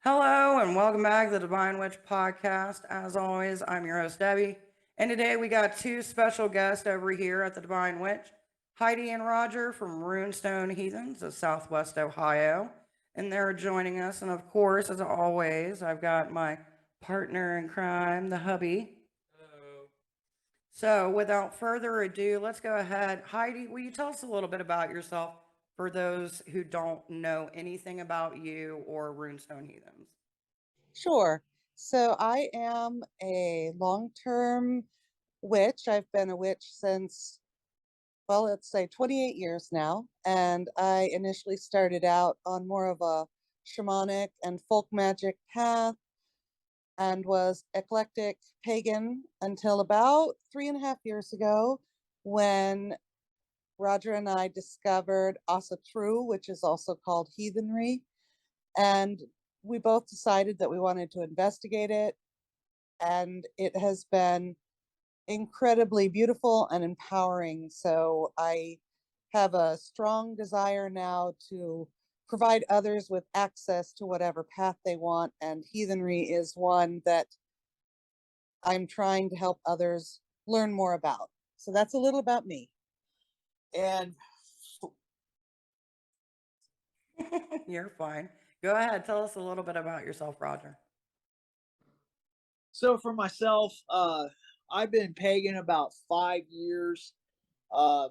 Hello and welcome back to the Devine Witch podcast. As always, I'm your host Debbie, and today we got two special guests over here at the Devine Witch, Heidi and Roger from Runestone Heathens of Southwest Ohio, and they're joining us. And of course, as always, I've got my partner in crime, the hubby. So, without further ado, let's go ahead. Heidi, will you tell us a little bit about yourself for those who don't know anything about you or Runestone Heathens? Sure. So I am a long-term witch. I've been a witch since, well, let's say 28 years now. And I initially started out on more of a shamanic and folk magic path and was eclectic pagan until about 3.5 years ago when Roger and I discovered Asatru, which is also called Heathendry. And we both decided that we wanted to investigate it. And it has been incredibly beautiful and empowering. So I have a strong desire now to provide others with access to whatever path they want. And heathenry is one that I'm trying to help others learn more about. So that's a little about me. And You're fine. Go ahead. Tell us a little bit about yourself, Roger. so for myself, I've been pagan about 5 years. Um,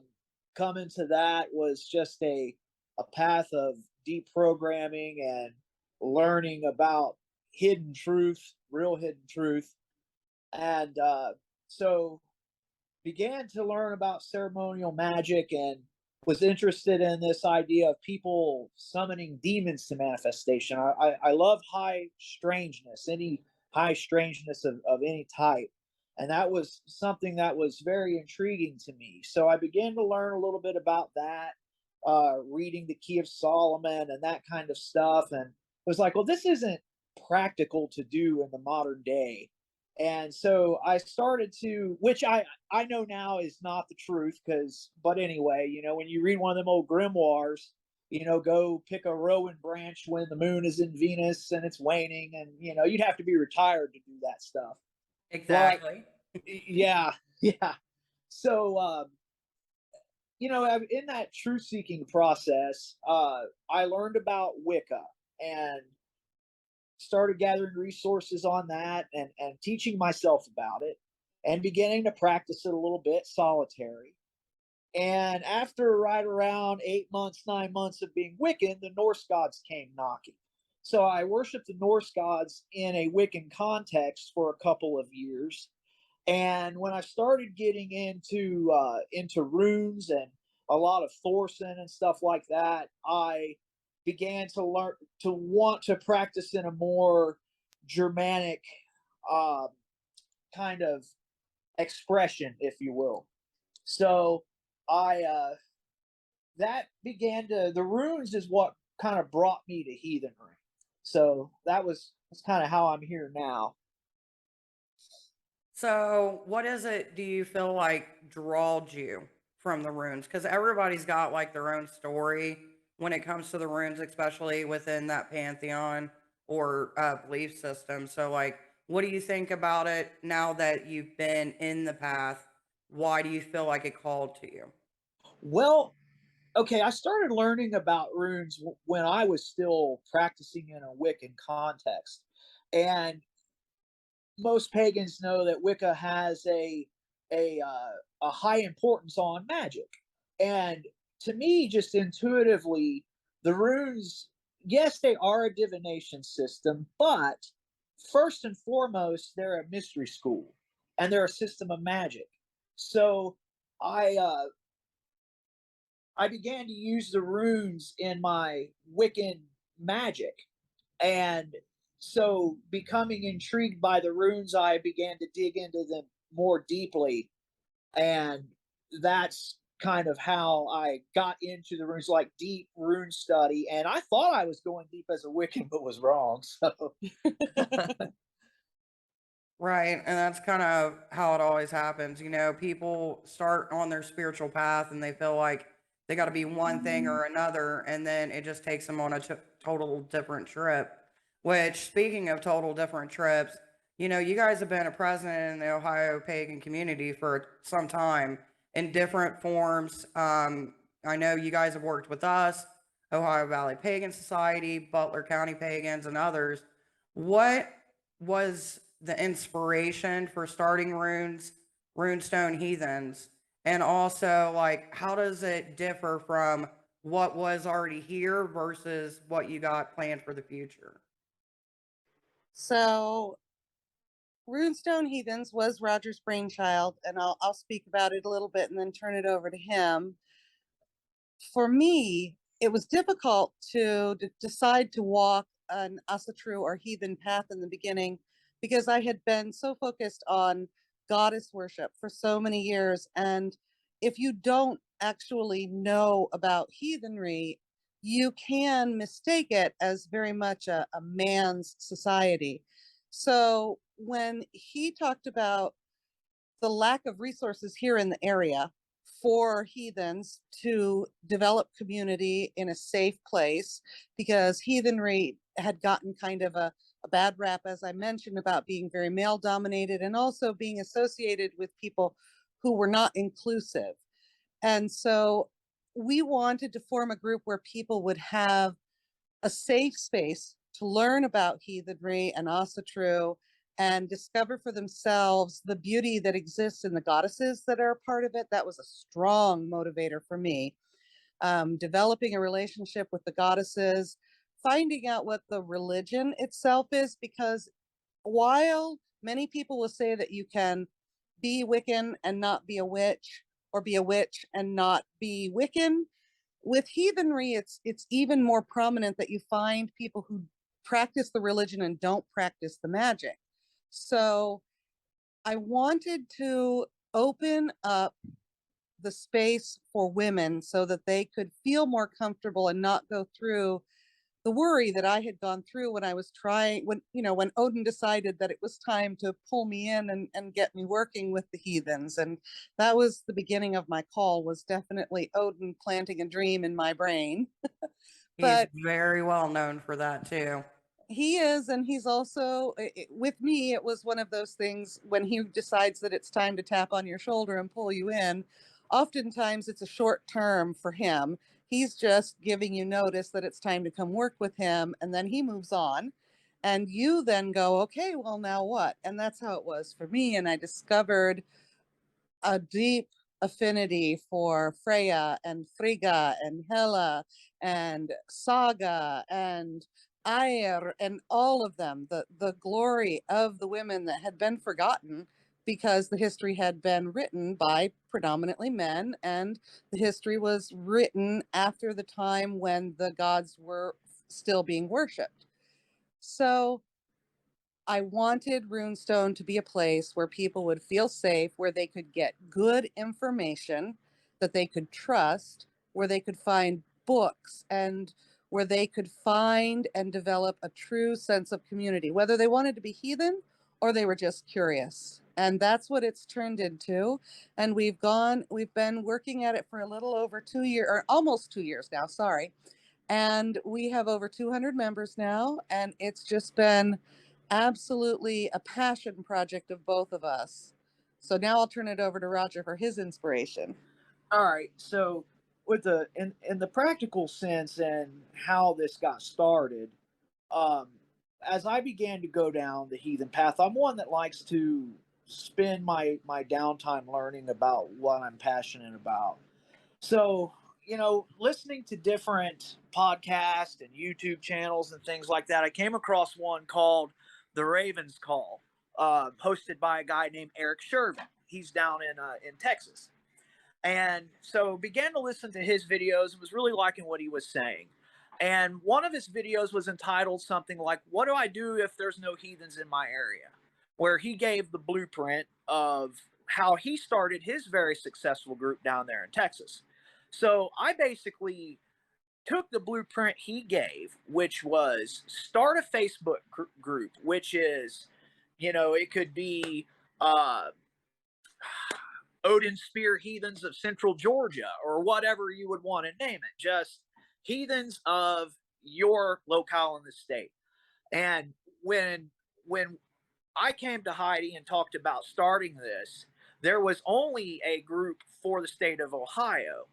Coming to that was just a path of deprogramming and learning about hidden truth, real hidden truth, and so began to learn about ceremonial magic and was interested in this idea of people summoning demons to manifestation. I love high strangeness, any high strangeness of any type. And that was something that was very intriguing to me. So I began to learn a little bit about that, reading the Key of Solomon and that kind of stuff. And it was like, well, this isn't practical to do in the modern day. And so I started to, which I know now is not the truth, because but anyway, when you read one of them old grimoires, go pick a rowan branch when the moon is in Venus and it's waning, and you'd have to be retired to do that stuff. But Exactly. yeah, yeah. So in that truth seeking process, I learned about Wicca and started gathering resources on that and teaching myself about it and beginning to practice it a little bit solitary. And after right around 8 months, 9 months of being Wiccan, the Norse gods came knocking. So I worshiped the Norse gods in a Wiccan context for a couple of years. And when I started getting into runes and a lot of Thorson and stuff like that, I began to learn to want to practice in a more Germanic uh, kind of expression, if you will. So I that began to the runes is what kind of brought me to heathenry. So that's kind of how I'm here now. So, what is it do you feel like drawed you from the runes? Because everybody's got like their own story when it comes to the runes, especially within that pantheon or belief system. So, like, what do you think about it now that you've been in the path? Why do you feel like it called to you? Well, okay, I started learning about runes when I was still practicing in a Wiccan context. And most pagans know that Wicca has a high importance on magic. And to me, just intuitively, the runes, yes, they are a divination system, but first and foremost, they're a mystery school and they're a system of magic. So I I began to use the runes in my Wiccan magic. And so, becoming intrigued by the runes, I began to dig into them more deeply. And that's kind of how I got into the runes, like deep rune study. And I thought I was going deep as a Wiccan, but was wrong. So, Right. And that's kind of how it always happens. People start on their spiritual path and they feel like they got to be one thing or another. And then it just takes them on a total different trip. which, speaking of total different trips, you guys have been a president in the Ohio pagan community for some time in different forms. I know you guys have worked with us, Ohio Valley Pagan Society, Butler County Pagans, and others. What was the inspiration for starting Runestone Heathens? And also, like, how does it differ from what was already here versus what you got planned for the future? So Runestone Heathens was Roger's brainchild, and I'll speak about it a little bit and then turn it over to him. For me, it was difficult to decide to walk an Asatru or heathen path in the beginning because I had been so focused on goddess worship for so many years. And if you don't actually know about heathenry, you can mistake it as very much a man's society. So when he talked about the lack of resources here in the area for heathens to develop community in a safe place, because heathenry had gotten kind of a bad rap, as I mentioned, about being very male dominated and also being associated with people who were not inclusive. And so we wanted to form a group where people would have a safe space to learn about heathenry and Asatru and discover for themselves the beauty that exists in the goddesses that are a part of it. That was a strong motivator for me. Developing a relationship with the goddesses, finding out what the religion itself is, because while many people will say that you can be Wiccan and not be a witch, or be a witch and not be Wiccan, with heathenry, it's even more prominent that you find people who practice the religion and don't practice the magic. So I wanted to open up the space for women so that they could feel more comfortable and not go through the worry that I had gone through when I was trying, when Odin decided that it was time to pull me in and get me working with the heathens. And that was the beginning of my call, was definitely Odin planting a dream in my brain. He's But very well known for that too. he is, and he's also, with me, it was one of those things when he decides that it's time to tap on your shoulder and pull you in. Oftentimes it's a short term for him. He's just giving you notice that it's time to come work with him, and then he moves on. And you then go, okay, well, now what? And that's how it was for me. And I discovered a deep affinity for Freya and Frigga and Hela and Saga and Aer and all of them, the glory of the women that had been forgotten because the history had been written by predominantly men, and the history was written after the time when the gods were still being worshipped. So I wanted Runestone to be a place where people would feel safe, where they could get good information that they could trust, where they could find books, and where they could find and develop a true sense of community, whether they wanted to be heathen or they were just curious. And that's what it's turned into. And we've been working at it for a little over 2 years, or almost 2 years now, sorry. And we have over 200 members now, and it's just been absolutely a passion project of both of us. So now I'll turn it over to Roger for his inspiration. All right. So with in the practical sense and how this got started, um, as I began to go down the heathen path, I'm one that likes to spend my downtime learning about what I'm passionate about. So, listening to different podcasts and YouTube channels and things like that, I came across one called The Raven's Call, hosted by a guy named Eric Shervin. He's down in Texas. And so began to listen to his videos and was really liking what he was saying. And one of his videos was entitled something like, "What do I do if there's no heathens in my area?" Where he gave the blueprint of how he started his very successful group down there in Texas. So I basically took the blueprint he gave, which was start a Facebook group, which is, it could be Odin Spear Heathens of Central Georgia or whatever you would want to name it. Just heathens of your locale in the state. And when I came to Heidi and talked about starting this, there was only a group for the state of Ohio.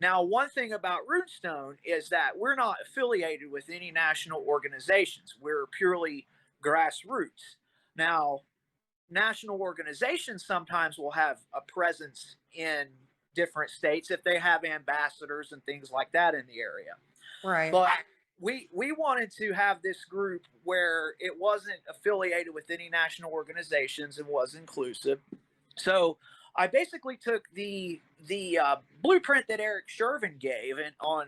Now, one thing about Runestone is that we're not affiliated with any national organizations. We're purely grassroots. Now, national organizations sometimes will have a presence in different states if they have ambassadors and things like that in the area. Right. But we wanted to have this group where it wasn't affiliated with any national organizations and was inclusive. So I basically took the blueprint that Eric Shervin gave and on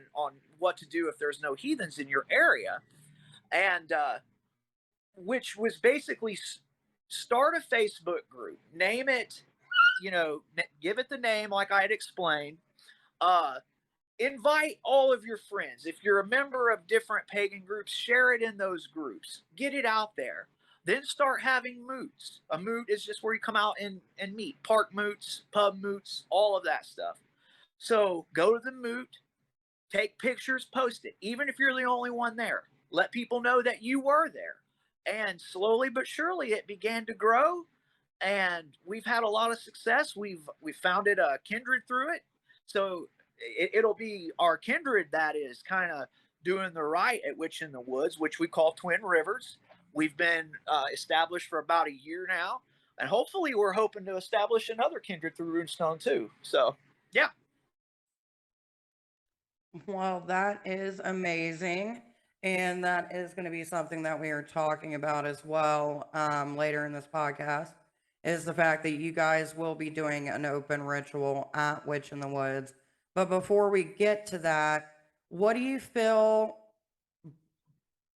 what to do if there's no heathens in your area, and which was basically start a Facebook group, name it, give it the name like I had explained. Uh, Invite all of your friends. If you're a member of different pagan groups, share it in those groups. Get it out there. Then start having moots. A moot is just where you come out and meet. Park moots, pub moots, all of that stuff. So go to the moot, take pictures, post it. Even if you're the only one there, let people know that you were there. And slowly but surely it began to grow. And we've had a lot of success. We've founded a kindred through it. So it'll be our kindred that is kind of doing the right at Witch in the Woods, which we call Twin Rivers. We've been established for about a year now, and hopefully we're hoping to establish another kindred through Runestone too. So, yeah. Well, that is amazing. And that is going to be something that we are talking about as well later in this podcast, is the fact that you guys will be doing an open ritual at Witch in the Woods. But before we get to that, what do you feel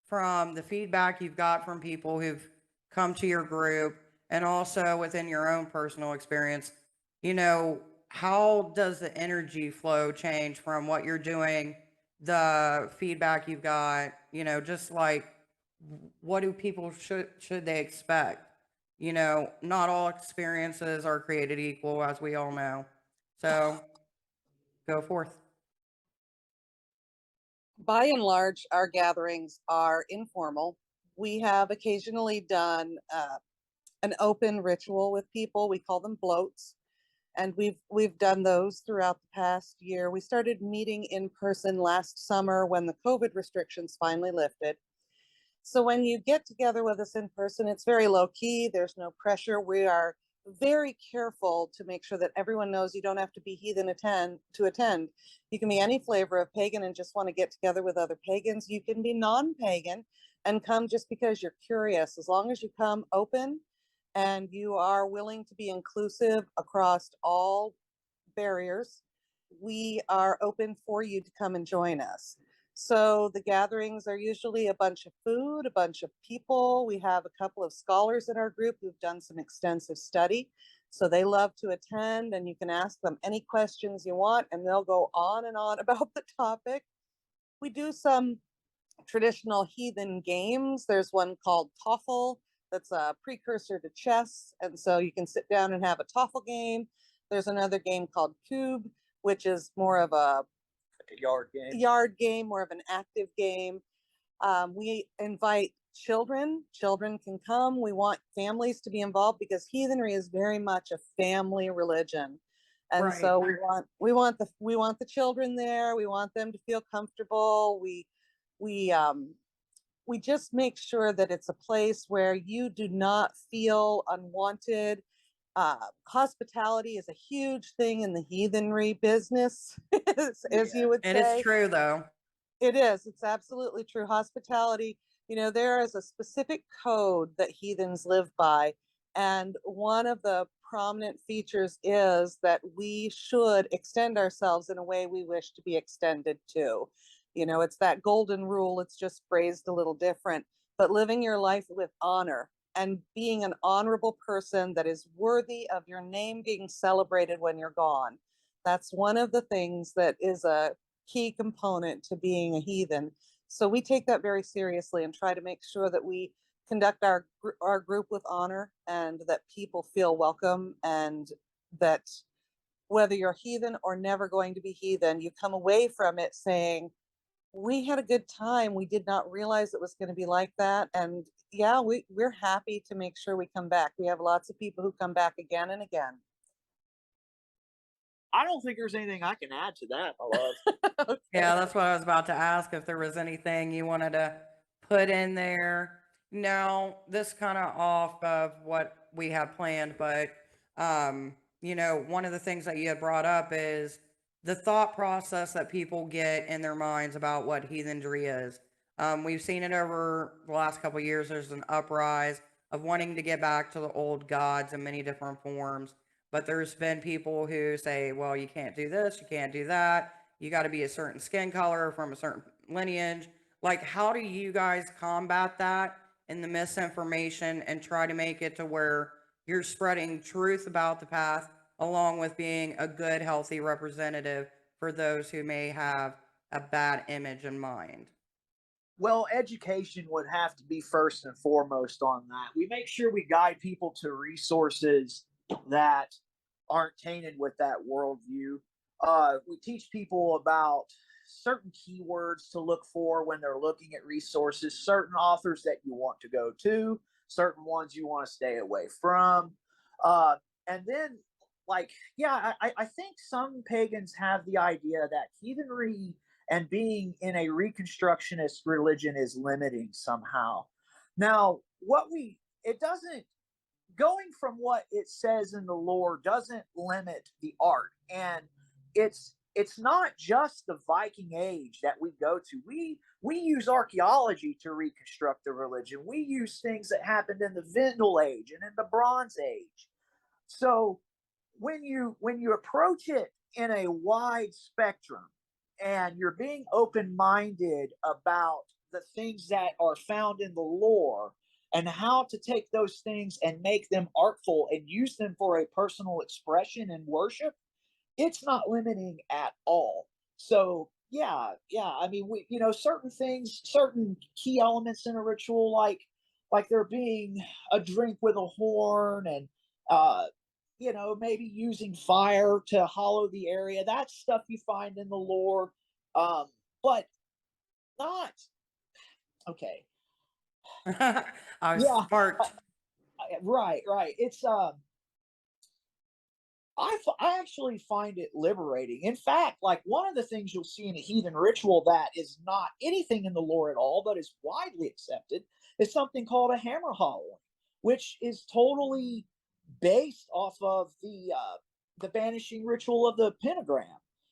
from the feedback you've got from people who've come to your group and also within your own personal experience? How does the energy flow change from what you're doing, the feedback you've got, just like what do people should they expect? Not all experiences are created equal, as we all know. So go forth. By and large, our gatherings are informal. We have occasionally done an open ritual with people. We call them bloats, and we've done those throughout the past year. We started meeting in person last summer when the COVID restrictions finally lifted. So when you get together with us in person, it's very low key. There's no pressure. We are very careful to make sure that everyone knows you don't have to be heathen to attend. You can be any flavor of pagan and just want to get together with other pagans. You can be non-pagan and come just because you're curious. As long as you come open and you are willing to be inclusive across all barriers, we are open for you to come and join us. So the gatherings are usually a bunch of food, a bunch of people. We have a couple of scholars in our group who've done some extensive study. So they love to attend, and you can ask them any questions you want and they'll go on and on about the topic. We do some traditional heathen games. There's one called Toffle that's a precursor to chess. And so you can sit down and have a Toffle game. There's another game called Cube, which is more of a yard game, more of an active game. We invite children. Children can come. We want families to be involved because heathenry is very much a family religion. And Right. so we want the children there. We want them to feel comfortable. We just make sure that it's a place where you do not feel unwanted. Hospitality is a huge thing in the heathenry business, as you would It say. is true, though. It is. It's absolutely true. Hospitality, there is a specific code that heathens live by. And one of the prominent features is that we should extend ourselves in a way we wish to be extended to. It's that golden rule. It's just phrased a little different, but living your life with honor and being an honorable person that is worthy of your name being celebrated when you're gone. That's one of the things that is a key component to being a heathen. So we take that very seriously and try to make sure that we conduct our group with honor and that people feel welcome, and that whether you're heathen or never going to be heathen, you come away from it saying, We had a good time. We did not realize it was going to be like that. And yeah, we're happy to make sure we come back. We have lots of people who come back again and again. I don't think there's anything I can add to that, my love. Yeah, Okay. that's what I was about to ask, if there was anything you wanted to put in there. Now, this kind of off of what we had planned, but one of the things that you had brought up is the thought process that people get in their minds about what heathendry is. We've seen it over the last couple of years. There's an uprise of wanting to get back to the old gods in many different forms. But there's been people who say, well, you can't do this, you can't do that. You got to be a certain skin color from a certain lineage. Like, how do you guys combat that and the misinformation and try to make it to where you're spreading truth about the path along with being a good, healthy representative for those who may have a bad image in mind? Well, education would have to be first and foremost on that. We make sure we guide people to resources that aren't tainted with that worldview. We teach people about certain keywords to look for when they're looking at resources, certain authors that you want to go to, certain ones you want to stay away from. And then, I think some pagans have the idea that heathenry and being in a reconstructionist religion is limiting somehow. Now, it doesn't, going from what it says in the lore doesn't limit the art. And it's not just the Viking Age that we go to. We use archaeology to reconstruct the religion. We use things that happened in the Vendel Age and in the Bronze Age. So when you approach it in a wide spectrum and you're being open-minded about the things that are found in the lore and how to take those things and make them artful and use them for a personal expression and worship, it's not limiting at all. So yeah. I mean, certain things, certain key elements in a ritual, like there being a drink with a horn and uh maybe using fire to hollow the area. That's stuff you find in the lore, but not okay. I was Yeah, sparked. right. I actually find it liberating. In fact, like one of the things you'll see in a heathen ritual that is not anything in the lore at all, but is widely accepted, is something called a hammer hollowing, which is totally based off of the banishing ritual of the pentagram.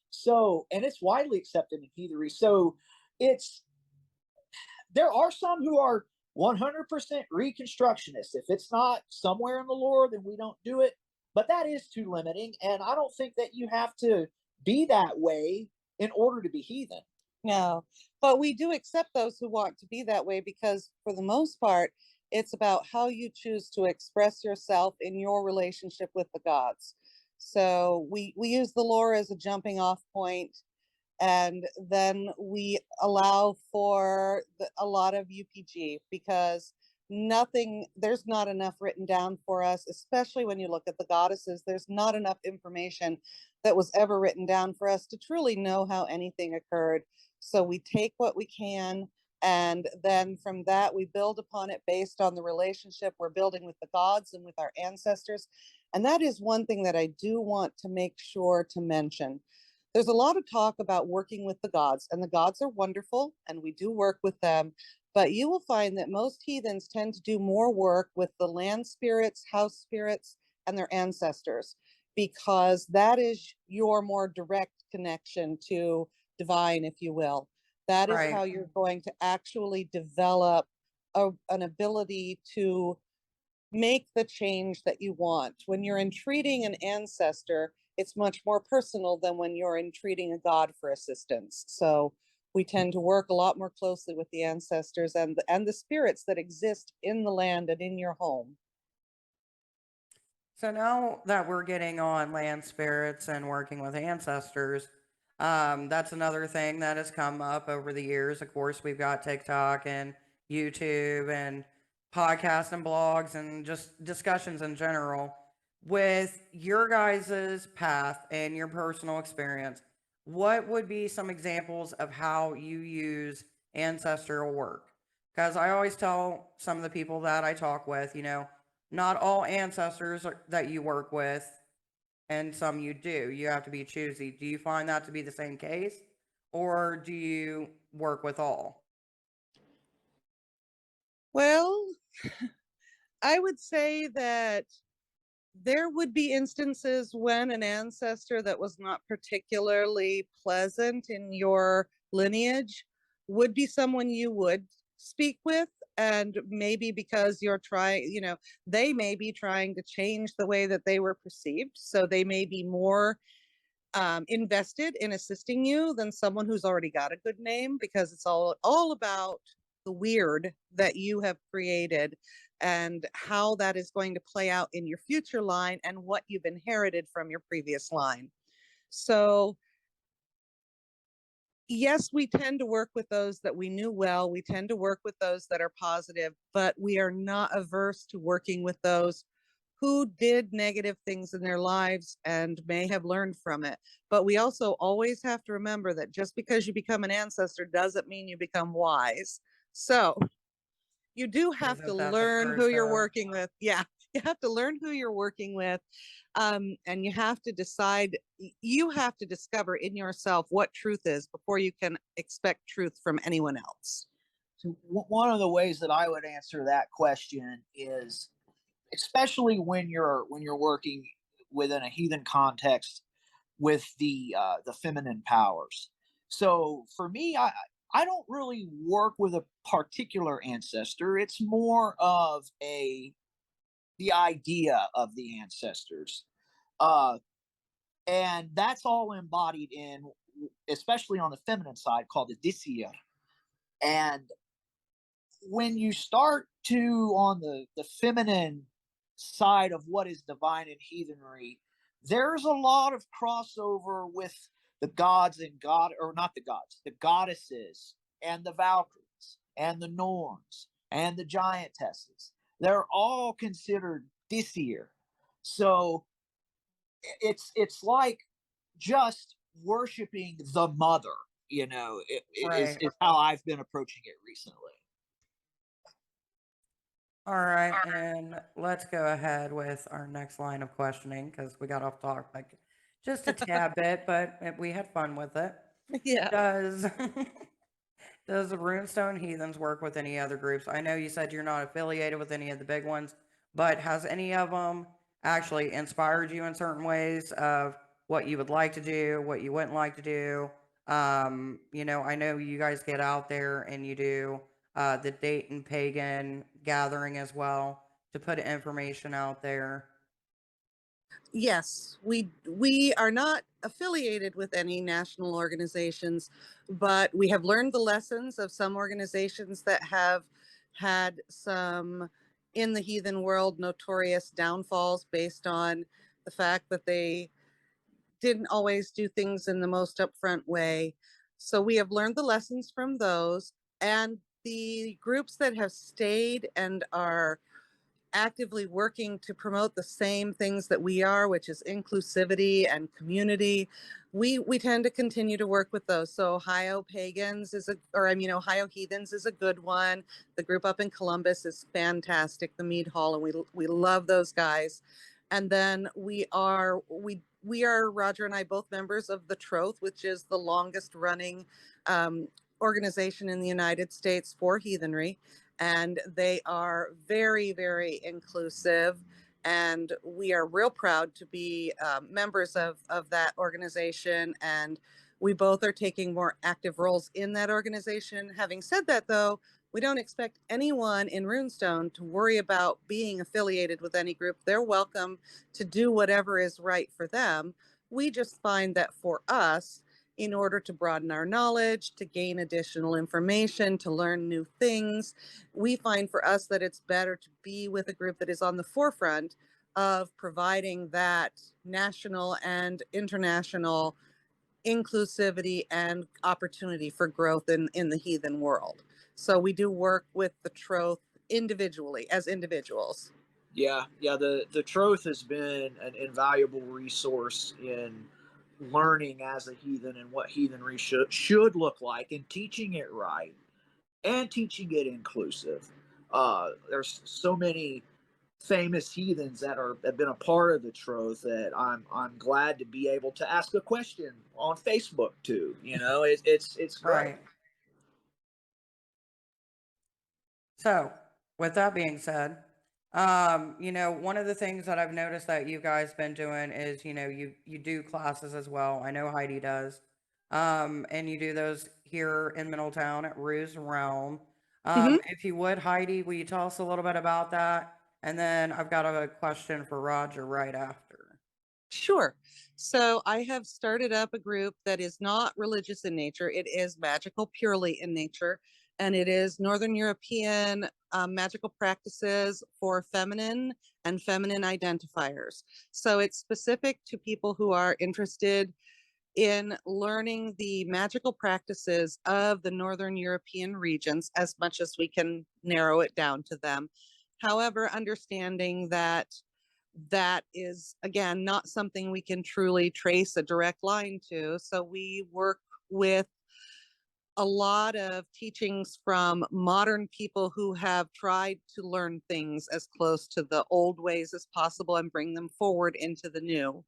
So, and it's widely accepted in heathenry. So, it's there are some who are 100% reconstructionists. If it's not somewhere in the lore, then we don't do it. But that is too limiting. And I don't think that you have to be that way in order to be heathen. No, but we do accept those who want to be that way because for the most part, it's about how you choose to express yourself in your relationship with the gods. So we use the lore as a jumping off point, and then we allow for a lot of UPG because there's not enough written down for us, especially when you look at the goddesses. There's not enough information that was ever written down for us to truly know how anything occurred. So we take what we can, and then from that, we build upon it based on the relationship we're building with the gods and with our ancestors. And that is one thing that I do want to make sure to mention. There's a lot of talk about working with the gods, and the gods are wonderful, and we do work with them. But you will find that most heathens tend to do more work with the land spirits, house spirits, and their ancestors, because that is your more direct connection to divine, if you will. That is Right. how you're going to actually develop an ability to make the change that you want. When you're entreating an ancestor, it's much more personal than when you're entreating a god for assistance. So we tend to work a lot more closely with the ancestors and the spirits that exist in the land and in your home. So now that we're getting on land spirits and working with ancestors, that's another thing that has come up over the years. Of course, we've got TikTok and YouTube and podcasts and blogs and just discussions in general. With your guys' path and your personal experience, what would be some examples of how you use ancestral work? Because I always tell some of the people that I talk with, not all ancestors that you work with, and some you do. You have to be choosy. Do you find that to be the same case, or do you work with all? Well, I would say that there would be instances when an ancestor that was not particularly pleasant in your lineage would be someone you would speak with. And maybe because you're trying, they may be trying to change the way that they were perceived. So they may be more invested in assisting you than someone who's already got a good name, because it's all about the weird that you have created and how that is going to play out in your future line and what you've inherited from your previous line. So yes, we tend to work with those that we knew well. We tend to work with those that are positive, but we are not averse to working with those who did negative things in their lives and may have learned from it. But we also always have to remember that just because you become an ancestor doesn't mean you become wise. So you do have to Isn't that the learn truth, who you're though? working with. Yeah, you have to learn who you're working with. And you have to decide, you have to discover in yourself what truth is before you can expect truth from anyone else. So one of the ways that I would answer that question is, especially when you're working within a heathen context with the feminine powers. So for me, I don't really work with a particular ancestor. It's more of a the idea of the ancestors. Uh, and that's all embodied in, especially on the feminine side, called the Disir. And when you start to on the feminine side of what is divine and heathenry, there's a lot of crossover with the gods and god or not the gods, the goddesses and the Valkyries and the Norns and the giantesses. They're all considered Disir. So it's like just worshiping the mother, Right. is how I've been approaching it recently. All right, and let's go ahead with our next line of questioning because we got off topic just a tad bit, but we had fun with it. Yeah. Does does the Runestone Heathens work with any other groups? I know you said you're not affiliated with any of the big ones, but has any of them actually inspired you in certain ways of what you would like to do, what you wouldn't like to do? I know you guys get out there and you do the Dayton Pagan gathering as well to put information out there. Yes, we are not affiliated with any national organizations, but we have learned the lessons of some organizations that have had some in the heathen world notorious downfalls based on the fact that they didn't always do things in the most upfront way. So we have learned the lessons from those, and the groups that have stayed and are actively working to promote the same things that we are, which is inclusivity and community. We tend to continue to work with those. So Ohio Pagans Ohio Heathens is a good one. The group up in Columbus is fantastic, the Mead Hall, and we love those guys. And then we are Roger and I both members of the Troth, which is the longest running organization in the United States for heathenry, and they are very, very inclusive. And we are real proud to be members of that organization. And we both are taking more active roles in that organization. Having said that, though, we don't expect anyone in Runestone to worry about being affiliated with any group. They're welcome to do whatever is right for them. We just find that for us, in order to broaden our knowledge, to gain additional information, to learn new things, we find for us that it's better to be with a group that is on the forefront of providing that national and international inclusivity and opportunity for growth in the heathen world. So we do work with the Troth individually as individuals. Yeah, the Troth has been an invaluable resource in learning as a heathen and what heathenry should look like, and teaching it right and teaching it inclusive. There's so many famous heathens that have been a part of the troth that I'm glad to be able to ask a question on Facebook too. It's great. Right. So, with that being said, one of the things that I've noticed that you guys been doing is, you do classes as well. I know Heidi does. And you do those here in Middletown at Roos Realm. Mhm. If you would, Heidi, will you tell us a little bit about that? And then I've got a question for Roger right after. Sure. So I have started up a group that is not religious in nature. It is magical purely in nature. And it is Northern European magical practices for feminine and feminine identifiers. So it's specific to people who are interested in learning the magical practices of the Northern European regions as much as we can narrow it down to them. However, understanding that that is, again, not something we can truly trace a direct line to. So we work with a lot of teachings from modern people who have tried to learn things as close to the old ways as possible and bring them forward into the new.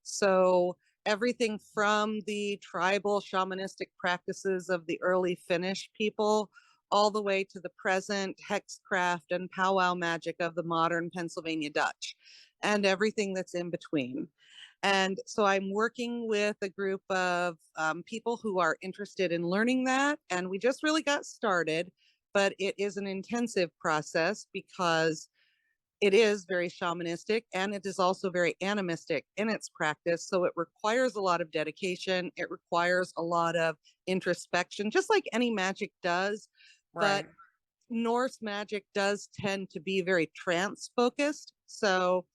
So everything from the tribal shamanistic practices of the early Finnish people all the way to the present hexcraft and powwow magic of the modern Pennsylvania Dutch and everything that's in between. And so I'm working with a group of people who are interested in learning that. And we just really got started, but it is an intensive process because it is very shamanistic and it is also very animistic in its practice. So it requires a lot of dedication. It requires a lot of introspection, just like any magic does. But Right. Norse magic does tend to be very trance focused. So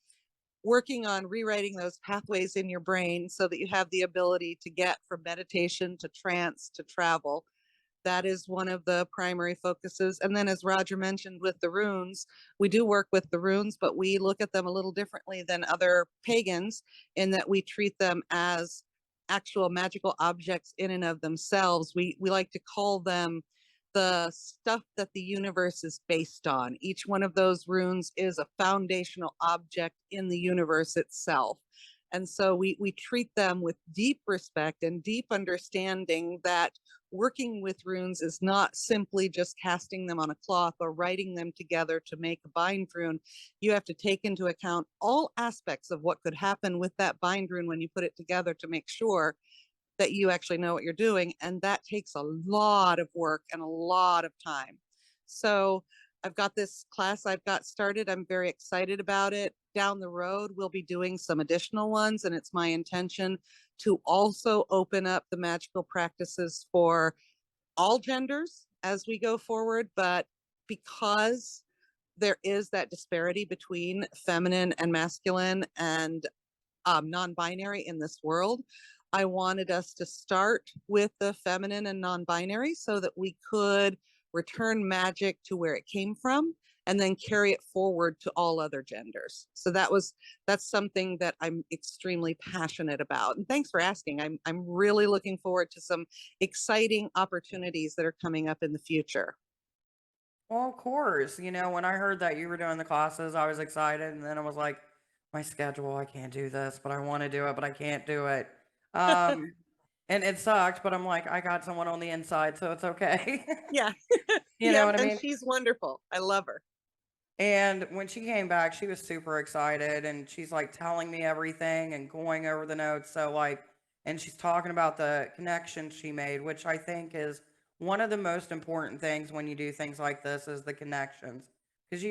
working on rewriting those pathways in your brain so that you have the ability to get from meditation to trance to travel. That is one of the primary focuses. And then, as Roger mentioned with the runes, we do work with the runes, but we look at them a little differently than other pagans in that we treat them as actual magical objects in and of themselves. We like to call them the stuff that the universe is based on. Each one of those runes is a foundational object in the universe itself. And so we treat them with deep respect and deep understanding that working with runes is not simply just casting them on a cloth or writing them together to make a bind rune. You have to take into account all aspects of what could happen with that bind rune when you put it together to make sure that you actually know what you're doing. And that takes a lot of work and a lot of time. So I've got this class I've got started. I'm very excited about it. Down the road, we'll be doing some additional ones, and it's my intention to also open up the magical practices for all genders as we go forward. But because there is that disparity between feminine and masculine and non-binary in this world, I wanted us to start with the feminine and non-binary so that we could return magic to where it came from and then carry it forward to all other genders. So that's something that I'm extremely passionate about. And thanks for asking. I'm really looking forward to some exciting opportunities that are coming up in the future. Well, of course. When I heard that you were doing the classes, I was excited. And then I was like, my schedule, I can't do this, but I want to do it, but I can't do it. Um, and it sucked, but I'm like, I got someone on the inside, so it's okay. Yeah. You know Yep. what I And mean? she's wonderful. I love her. And when she came back, she was super excited and she's like telling me everything and going over the notes. So, like, and she's talking about the connection she made, which I think is one of the most important things when you do things like this is the connections. Because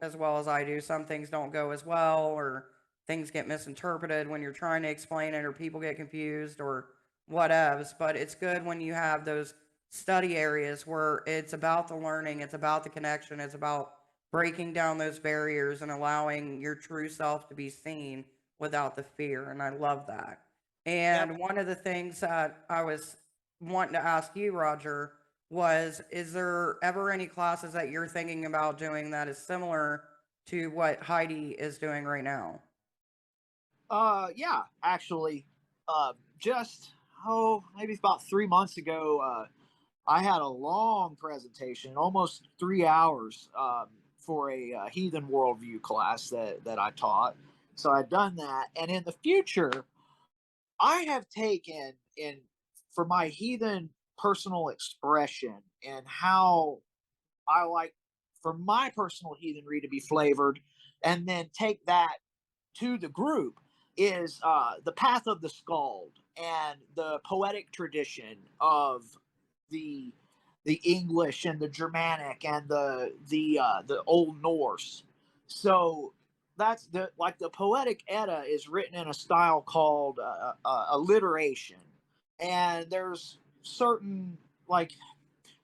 as well as I do, some things don't go as well or things get misinterpreted when you're trying to explain it or people get confused or whatevs. But it's good when you have those study areas where it's about the learning, it's about the connection, it's about breaking down those barriers and allowing your true self to be seen without the fear. And I love that. Yep. And one of the things that I was wanting to ask you, Roger, was is there ever any classes that you're thinking about doing that is similar to what Heidi is doing right now? Yeah, actually, just maybe about 3 months ago, I had a long presentation, almost 3 hours, for a heathen worldview class that I taught. So I'd done that, and in the future, I have taken in for my heathen personal expression and how I like for my personal heathenry to be flavored, and then take that to the group is the path of the skald and the poetic tradition of the the English and the Germanic and the Old Norse. So that's the poetic Edda is written in a style called alliteration, and there's certain like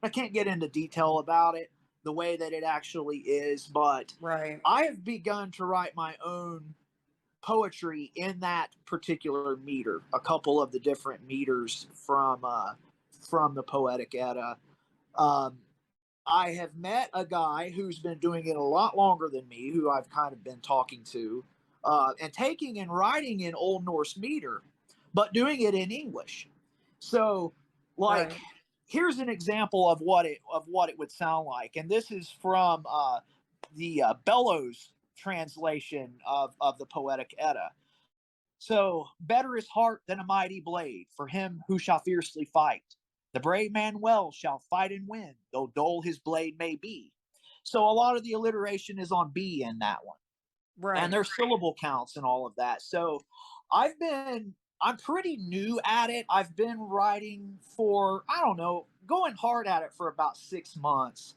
I can't get into detail about it the way that it actually is, but Right. I have begun to write my own poetry in that particular meter. A couple of the different meters from the Poetic Edda. Um, I have met a guy who's been doing it a lot longer than me, who I've kind of been talking to, and taking and writing in Old Norse meter, but doing it in English. So, like, Right. here's an example of what it would sound like, and this is from the Bellows translation of the Poetic Edda. So, better is heart than a mighty blade for him who shall fiercely fight. The brave man well shall fight and win, though dull his blade may be. So, a lot of the alliteration is on B in that one, and Right. there's syllable counts and all of that. So, I'm pretty new at it. I've been writing for, I don't know, going hard at it for about 6 months,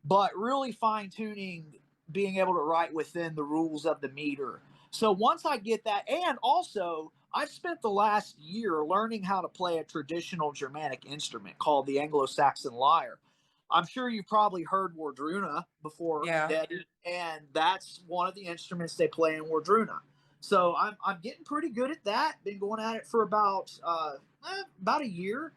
but really fine tuning being able to write within the rules of the meter. So once I get that, and also I've spent the last year learning how to play a traditional Germanic instrument called the Anglo-Saxon lyre. I'm sure you've probably heard Wardruna before, Yeah. Debbie, and that's one of the instruments they play in Wardruna. So I'm getting pretty good at that. Been going at it for about a year,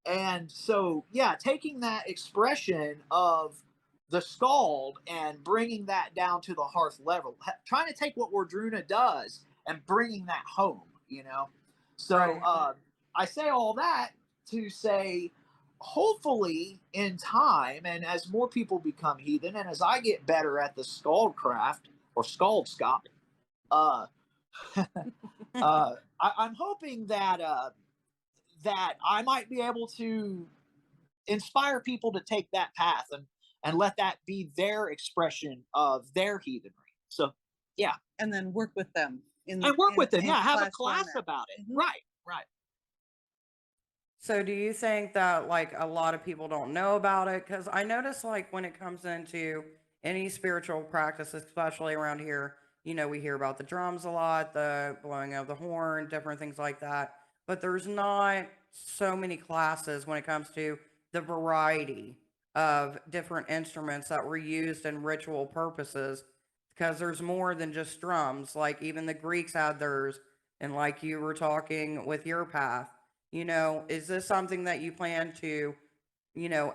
and so yeah, taking that expression of the scald and bringing that down to the hearth level, trying to take what Wardruna does and bringing that home, you know. So Right. I say all that to say, hopefully, in time, and as more people become heathen, and as I get better at the scald craft or scaldskap, uh, I'm hoping that I might be able to inspire people to take that path and let that be their expression of their heathenry. So yeah, And then work with them and work with them. in Yeah, have a class class format. about it. Mhm. Right, right. So do you think that like a lot of people don't know about it? Because I notice like when it comes into any spiritual practice, especially around here, we hear about the drums a lot, the blowing of the horn, different things like that. But there's not so many classes when it comes to the variety of different instruments that were used in ritual purposes. Because there's more than just drums. Like even the Greeks had theirs, and like you were talking with your path, is this something that you plan to,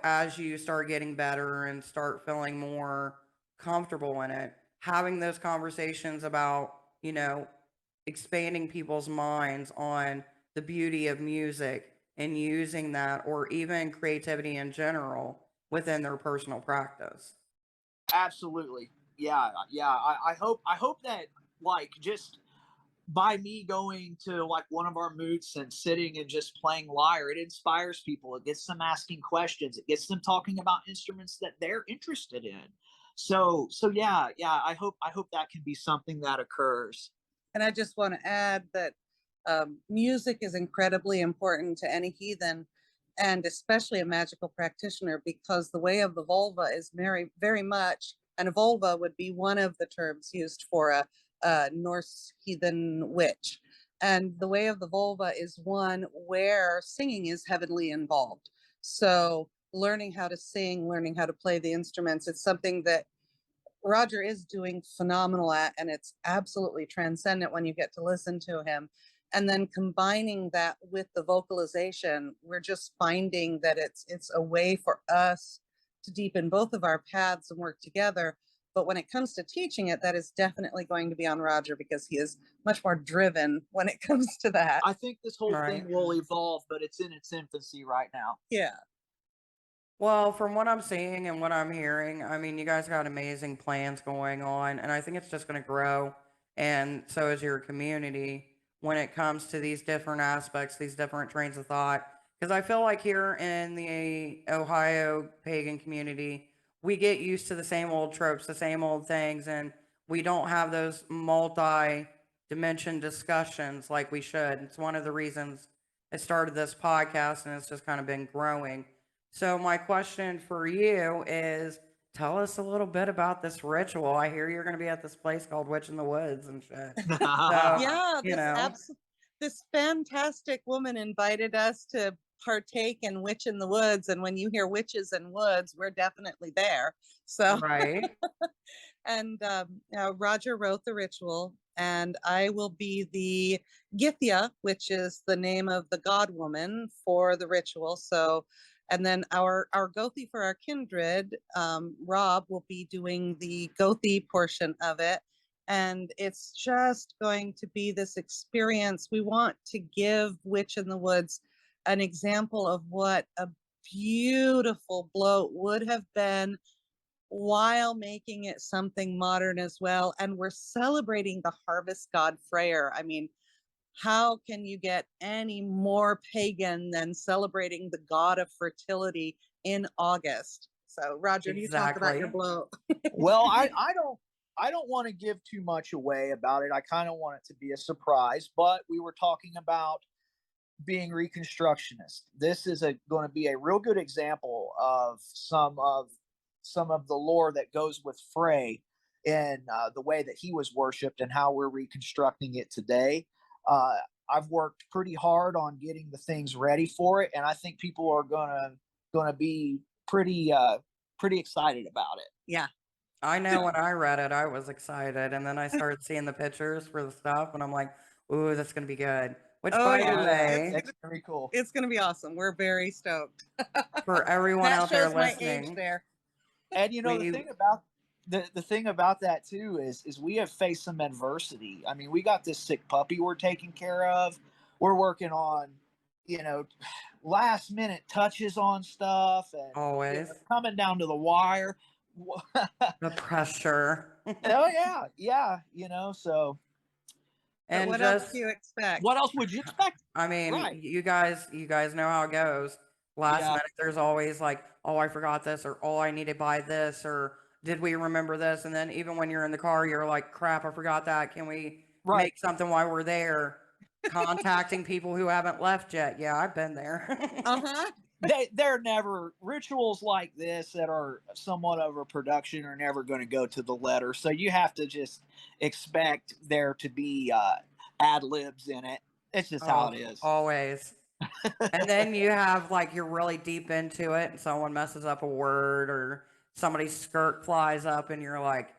as you start getting better and start feeling more comfortable in it, having those conversations about, expanding people's minds on the beauty of music and using that or even creativity in general within their personal practice? Absolutely. Yeah, yeah. I hope that like just by me going to like one of our moods and sitting and just playing lyre, it inspires people. It gets them asking questions. It gets them talking about instruments that they're interested in. So yeah, yeah. I hope that can be something that occurs. And I just want to add that music is incredibly important to any heathen, and especially a magical practitioner, because the way of the vulva is very, very much, and a vulva would be one of the terms used for a Norse heathen witch. And the way of the vulva is one where singing is heavily involved. So learning how to sing, learning how to play the instruments, it's something that Roger is doing phenomenal at, and it's absolutely transcendent when you get to listen to him. And then combining that with the vocalization, we're just finding that it's a way for us to deepen both of our paths and work together, But when it comes to teaching it, that is definitely going to be on Roger, because he is much more driven when it comes to that. I think this whole Right. thing will evolve, but it's in its infancy right now. Yeah. Well, from what I'm seeing and what I'm hearing, I mean, you guys got amazing plans going on, and I think it's just going to grow. And so is your community when it comes to these different aspects, these different trains of thought. Because I feel like here in the Ohio pagan community, we get used to the same old tropes, the same old things, and we don't have those multi dimension discussions like we should. It's one of the reasons I started this podcast, and it's just kind of been growing. So my question for you is, tell us a little bit about this ritual. I hear you're going to be at this place called Witch in the Woods and shit. So, Yeah, you know, this fantastic woman invited us to partake in Witch in the Woods, and when you hear witches and woods, we're definitely there. So right. and Roger wrote the ritual, and I will be the Githya, which is the name of the god woman for the ritual. So, and then our Gothi for our kindred, Rob, will be doing the Gothi portion of it. And it's just going to be this experience. We want to give Witch in the Woods an example of what a beautiful bloat would have been, while making it something modern as well. And we're celebrating the harvest god Freyr. I mean, how can you get any more pagan than celebrating the god of fertility in August? So, Roger, you talk about your Exactly. blow. Well, I don't want to give too much away about it. I kind of want it to be a surprise, but we were talking about being reconstructionist. This is going to be a real good example of some of the lore that goes with Frey in the way that he was worshipped and how we're reconstructing it today. Uh, I've worked pretty hard on getting the things ready for it, and I think people are gonna be pretty excited about it. Yeah. I know when I read it, I was excited. And then I started seeing the pictures for the stuff, and I'm like, ooh, that's going to be good. Which, Oh, by the yeah. way, It's very cool. It's going to be awesome. We're very stoked. for everyone That out there shows my age listening, there. And you know the we thing about the thing about that too is we have faced some adversity. I mean, we got this sick puppy we're taking care of. We're working on, you know, last minute touches on stuff, and always coming down to the wire. the pressure. Oh yeah, yeah. So But And what else do just you expect? what else would you expect? I mean, Right. you guys know how it goes. Last Yeah. minute, there's always like, oh, I forgot this, or oh, I need to buy this, or did we remember this? And then even when you're in the car, you're like, crap, I forgot that. Can we Right. make something while we're there? Contacting people who haven't left yet. Yeah, I've been there. Uh-huh. They're never rituals like this that are somewhat of a production are never going to go to the letter. So you have to just expect there to be ad libs in it. It's just how Oh, it is. always. And then you have like you're really deep into it, and someone messes up a word, or somebody's skirt flies up, and you're like,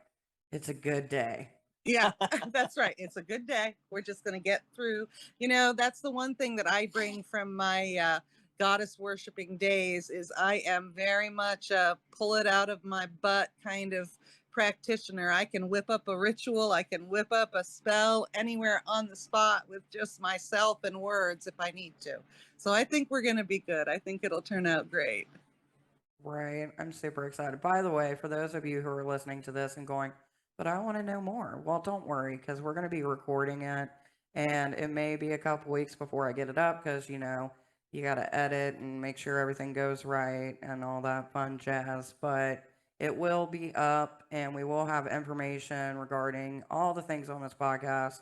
it's a good day. Yeah, that's right. It's a good day. We're just going to get through. That's the one thing that I bring from my goddess worshiping days is I am very much a pull it out of my butt kind of practitioner. I can whip up a ritual. I can whip up a spell anywhere on the spot with just myself and words if I need to. So I think we're going to be good. I think it'll turn out great. Right. I'm super excited. By the way, for those of you who are listening to this and going, but I want to know more. Well, don't worry, because we're going to be recording it, and it may be a couple weeks before I get it up, because, you got to edit and make sure everything goes right and all that fun jazz. But it will be up, and we will have information regarding all the things on this podcast,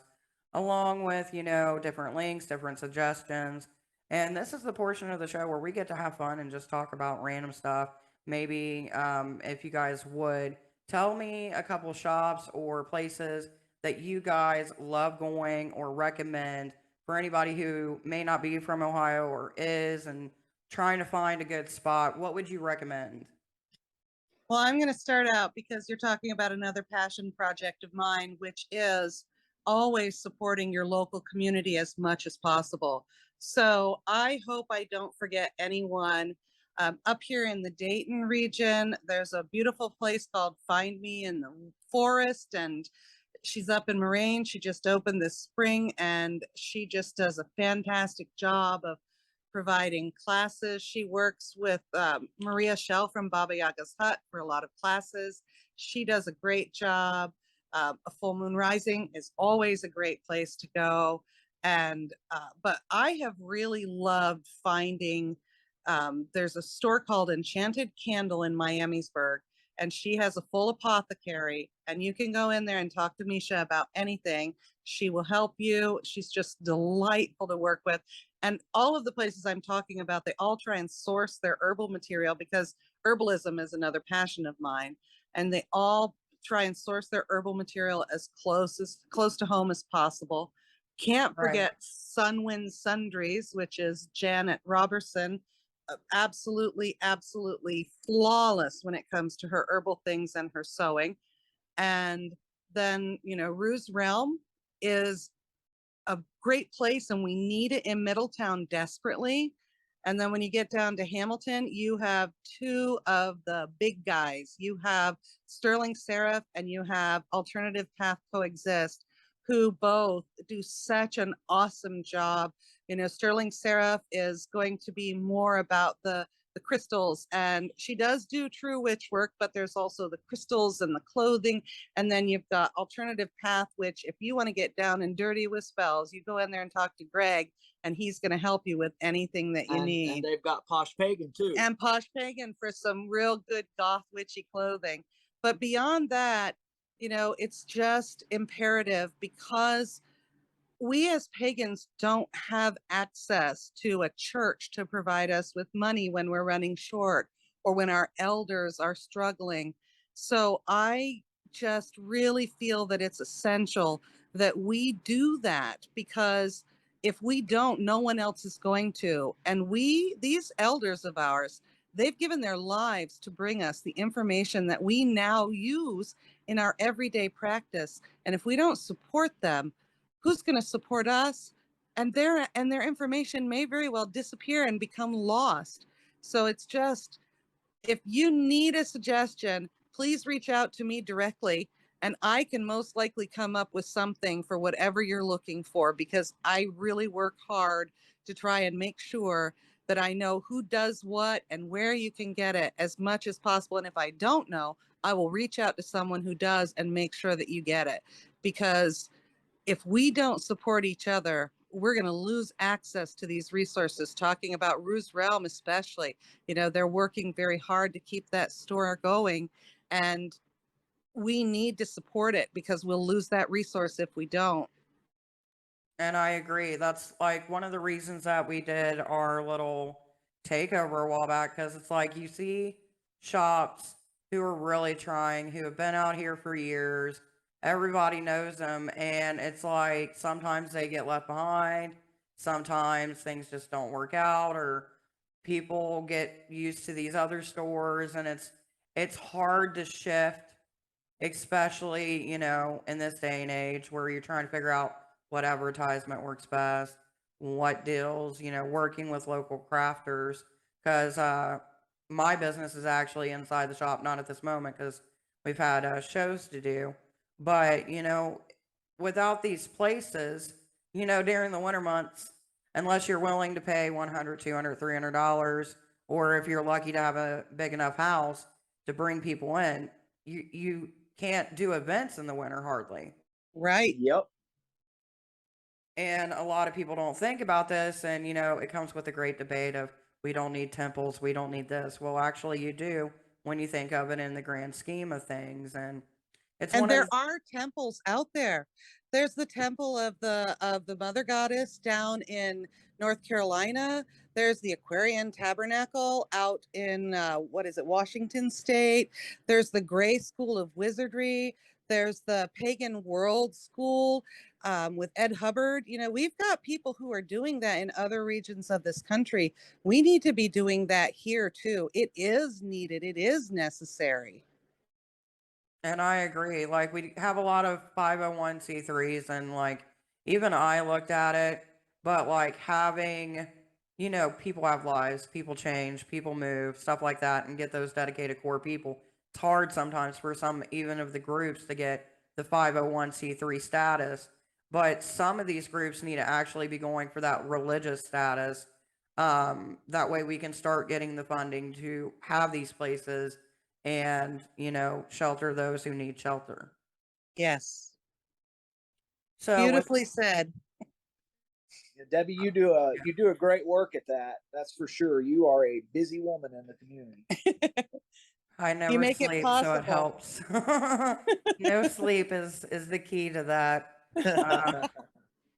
along with, different links, different suggestions. And this is the portion of the show where we get to have fun and just talk about random stuff. Maybe if you guys would tell me a couple shops or places that you guys love going or recommend for anybody who may not be from Ohio or is and trying to find a good spot, what would you recommend? Well, I'm going to start out because you're talking about another passion project of mine, which is always supporting your local community as much as possible. So I hope I don't forget anyone. Up here in the Dayton region, there's a beautiful place called Find Me in the Forest, and she's up in Moraine. She just opened this spring, and she just does a fantastic job of providing classes. She works with Maria Shell from Baba Yaga's Hut for a lot of classes. She does a great job. A full moon rising is always a great place to go. And but I have really loved finding, there's a store called Enchanted Candle in Miamisburg, and she has a full apothecary, and you can go in there and talk to Misha about anything. She will help you. She's just delightful to work with. And all of the places I'm talking about, they all try and source their herbal material, because herbalism is another passion of mine. And they all try and source their herbal material as close to home as possible. Can't Right. forget Sunwind Sundries, which is Janet Robertson. Absolutely, absolutely flawless when it comes to her herbal things and her sewing. And then, Roos Realm is a great place, and we need it in Middletown desperately. And then when you get down to Hamilton, you have two of the big guys. You have Sterling Seraph and you have Alternative Path Coexist, who both do such an awesome job. Sterling Seraph is going to be more about the crystals, and she does do true witch work, but there's also the crystals and the clothing. And then you've got Alternative Path, which if you want to get down and dirty with spells, you go in there and talk to Greg, and he's going to help you with anything that you need. And they've got Posh Pagan too. And Posh Pagan for some real good goth witchy clothing. But beyond that, it's just imperative, because we as pagans don't have access to a church to provide us with money when we're running short, or when our elders are struggling. So I just really feel that it's essential that we do that, because if we don't, no one else is going to. And these elders of ours, they've given their lives to bring us the information that we now use in our everyday practice. And if we don't support them, who's going to support us? And their information may very well disappear and become lost. So it's just, if you need a suggestion, please reach out to me directly, and I can most likely come up with something for whatever you're looking for, because I really work hard to try and make sure that I know who does what and where you can get it as much as possible. And if I don't know, I will reach out to someone who does and make sure that you get it. Because if we don't support each other, we're going to lose access to these resources. Talking about Roos Realm especially, they're working very hard to keep that store going, and we need to support it, because we'll lose that resource if we don't. And I agree. That's like one of the reasons that we did our little takeover a while back, because it's like you see shops who are really trying, who have been out here for years. Everybody knows them. And it's like sometimes they get left behind. Sometimes things just don't work out, or people get used to these other stores, and it's hard to shift, especially, in this day and age where you're trying to figure out what advertisement works best, what deals, working with local crafters. Because my business is actually inside the shop, not at this moment because we've had shows to do. But, without these places, during the winter months, unless you're willing to pay $100, $200, $300, or if you're lucky to have a big enough house to bring people in, you can't do events in the winter hardly. Right. Yep. And a lot of people don't think about this, and it comes with a great debate of, we don't need temples, we don't need this. Well, actually you do, when you think of it in the grand scheme of things. And it's And one of there the, are temples out there. There's the temple of the Mother Goddess down in North Carolina. There's the Aquarian Tabernacle out in Washington State. There's the Gray School of Wizardry. There's the Pagan World School with Ed Hubbard. We've got people who are doing that in other regions of this country. We need to be doing that here too. It is needed. It is necessary. and I agree, like we have a lot of 501c3s, and like even I looked at it, but like having, you know, people have lives, people change, people move, stuff like that, and get those dedicated core people. It's hard sometimes for some, even of the groups, to get the 501c3 status, but some of these groups need to actually be going for that religious status. That way we can start getting the funding to have these places and, you know, shelter those who need shelter. Yes. So with Beautifully said. Yeah, Debbie, you do a great work at that. That's for sure. You are a busy woman in the community. I You never make it sleep, so it possible. helps. No sleep is the key to that,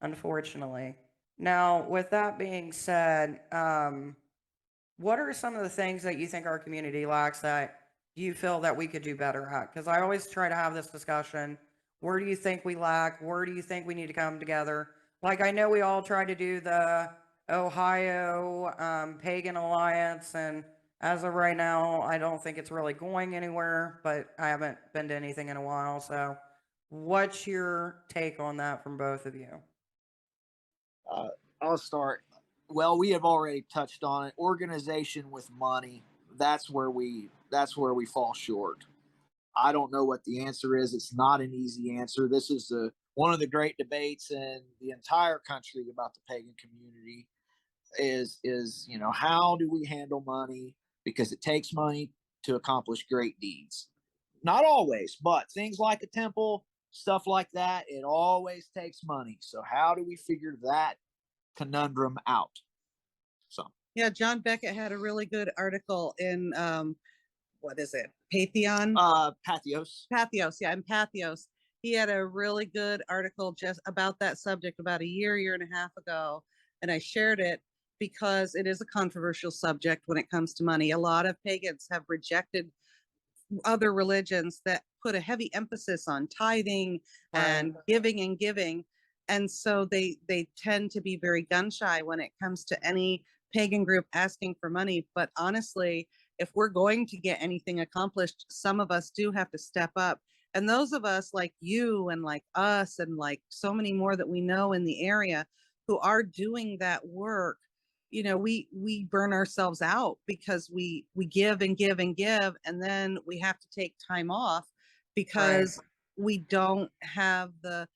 unfortunately. Now, with that being said, what are some of the things that you think our community lacks that you feel that we could do better at? Because I always try to have this discussion. Where do you think we lack? Where do you think we need to come together? Like, I know we all tried to do the Ohio Pagan Alliance, and as of right now, I don't think it's really going anywhere, but I haven't been to anything in a while. So, what's your take on that from both of you? uh, I'll start. Well, we have already touched on it. Organization with money. That's where we fall short. I don't know what the answer is. It's not an easy answer. This is one of the great debates in the entire country about the pagan community. Is you know, how do we handle money, because it takes money to accomplish great deeds. Not always, but things like a temple, stuff like that, it always takes money. So how do we figure that conundrum out? So Yeah, John Beckett had a really good article in what is it? Pantheon? Pathos. Pathos, yeah, in Pathos. He had a really good article just about that subject about a year and a half ago. And I shared it because it is a controversial subject when it comes to money. A lot of pagans have rejected other religions that put a heavy emphasis on tithing and giving. And so they tend to be very gun shy when it comes to any pagan group asking for money. But honestly, if we're going to get anything accomplished, some of us do have to step up. And those of us like you and like us and like so many more that we know in the area who are doing that work, you know, we burn ourselves out because we give and give and give, and then we have to take time off because we don't have the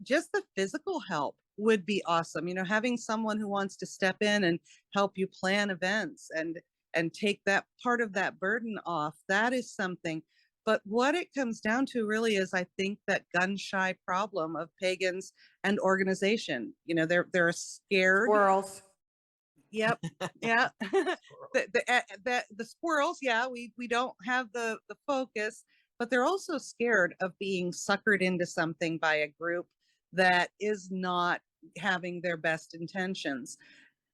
just the physical help would be awesome. You know, having someone who wants to step in and help you plan events and take that part of that burden off, that is something. But what it comes down to really is, I think, that gun shy problem of pagans and organization. You know, they're scared. Squirrels. Yep. Yeah. The squirrels, yeah, we don't have the focus, but they're also scared of being suckered into something by a group that is not having their best intentions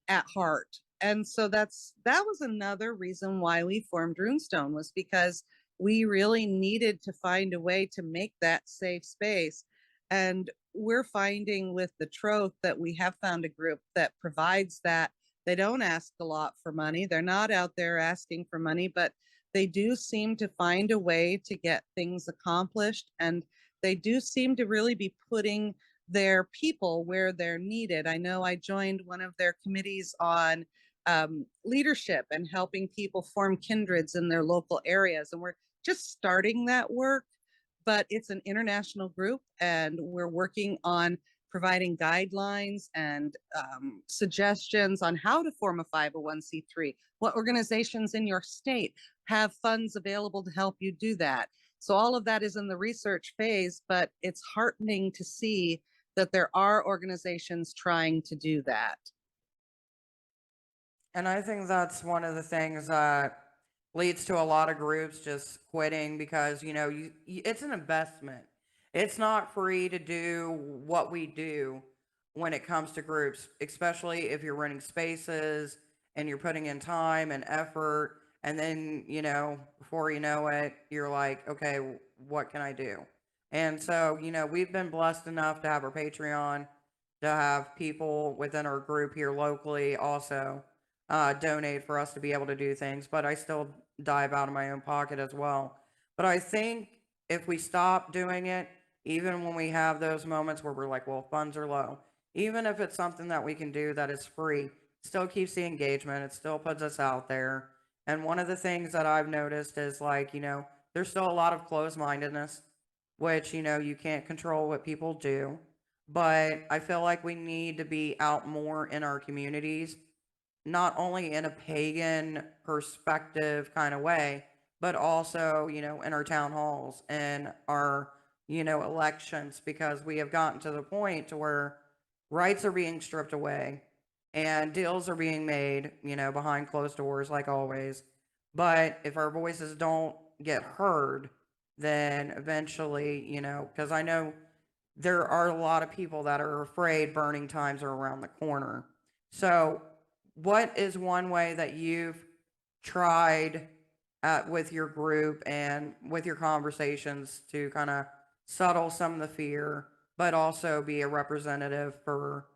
at heart. And so that was another reason why we formed Runestone, was because we really needed to find a way to make that safe space. And we're finding with the Troth that we have found a group that provides that. They don't ask a lot for money. They're not out there asking for money, but they do seem to find a way to get things accomplished. And they do seem to really be putting their people where they're needed. I know I joined one of their committees on leadership and helping people form kindreds in their local areas. And we're just starting that work, but it's an international group, and we're working on providing guidelines and suggestions on how to form a 501c3. What organizations in your state have funds available to help you do that? So all of that is in the research phase, but it's heartening to see that there are organizations trying to do that. And I think that's one of the things that leads to a lot of groups just quitting because, you know, it's an investment. It's not free to do what we do when it comes to groups, especially if you're running spaces and you're putting in time and effort. And then, you know, before you know it, you're like, okay, what can I do? And so, you know, we've been blessed enough to have our Patreon, to have people within our group here locally also donate for us to be able to do things, but I still dive out of my own pocket as well. But I think if we stop doing it, even when we have those moments where we're like, well, funds are low, even if it's something that we can do that is free, still keeps the engagement. It still puts us out there. And one of the things that I've noticed is like, there's still a lot of closed mindedness, which, you can't control what people do. But I feel like we need to be out more in our communities, not only in a pagan perspective kind of way, but also, in our town halls and our, elections, because we have gotten to the point to where rights are being stripped away and deals are being made, behind closed doors, like always. But if our voices don't get heard, then eventually, because I know there are a lot of people that are afraid burning times are around the corner. So, what is one way that you've tried with your group and with your conversations to kind of settle some of the fear, but also be a representative for,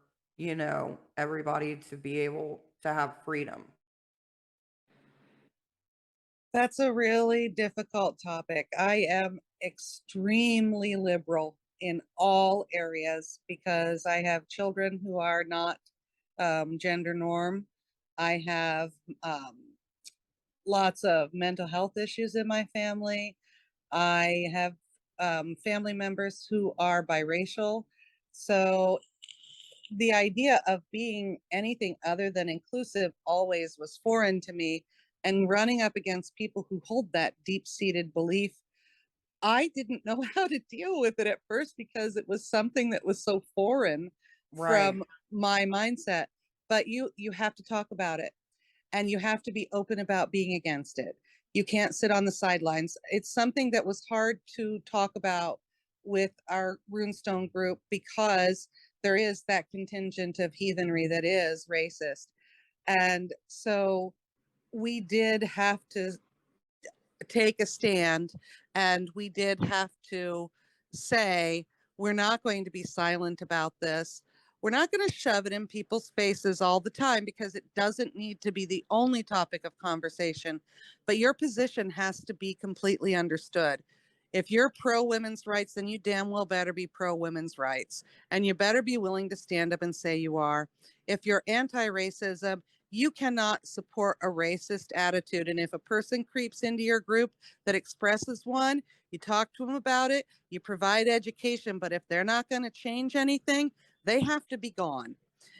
everybody to be able to have freedom? That's a really difficult topic. I am extremely liberal in all areas because I have children who are not gender norm. I have lots of mental health issues in my family. I have family members who are biracial. So the idea of being anything other than inclusive always was foreign to me. And running up against people who hold that deep-seated belief, I didn't know how to deal with it at first because it was something that was so foreign Right. from my mindset. But you have to talk about it, and you have to be open about being against it. You can't sit on the sidelines. It's something that was hard to talk about with our Runestone group because there is that contingent of heathenry that is racist. And so we did have to take a stand, and we did have to say, we're not going to be silent about this. We're not going to shove it in people's faces all the time because it doesn't need to be the only topic of conversation, but your position has to be completely understood. If you're pro women's rights, then you damn well better be pro women's rights, and you better be willing to stand up and say you are. If you're anti-racism, you cannot support a racist attitude. And if a person creeps into your group that expresses one, you talk to them about it, you provide education. But if they're not going to change anything, they have to be gone.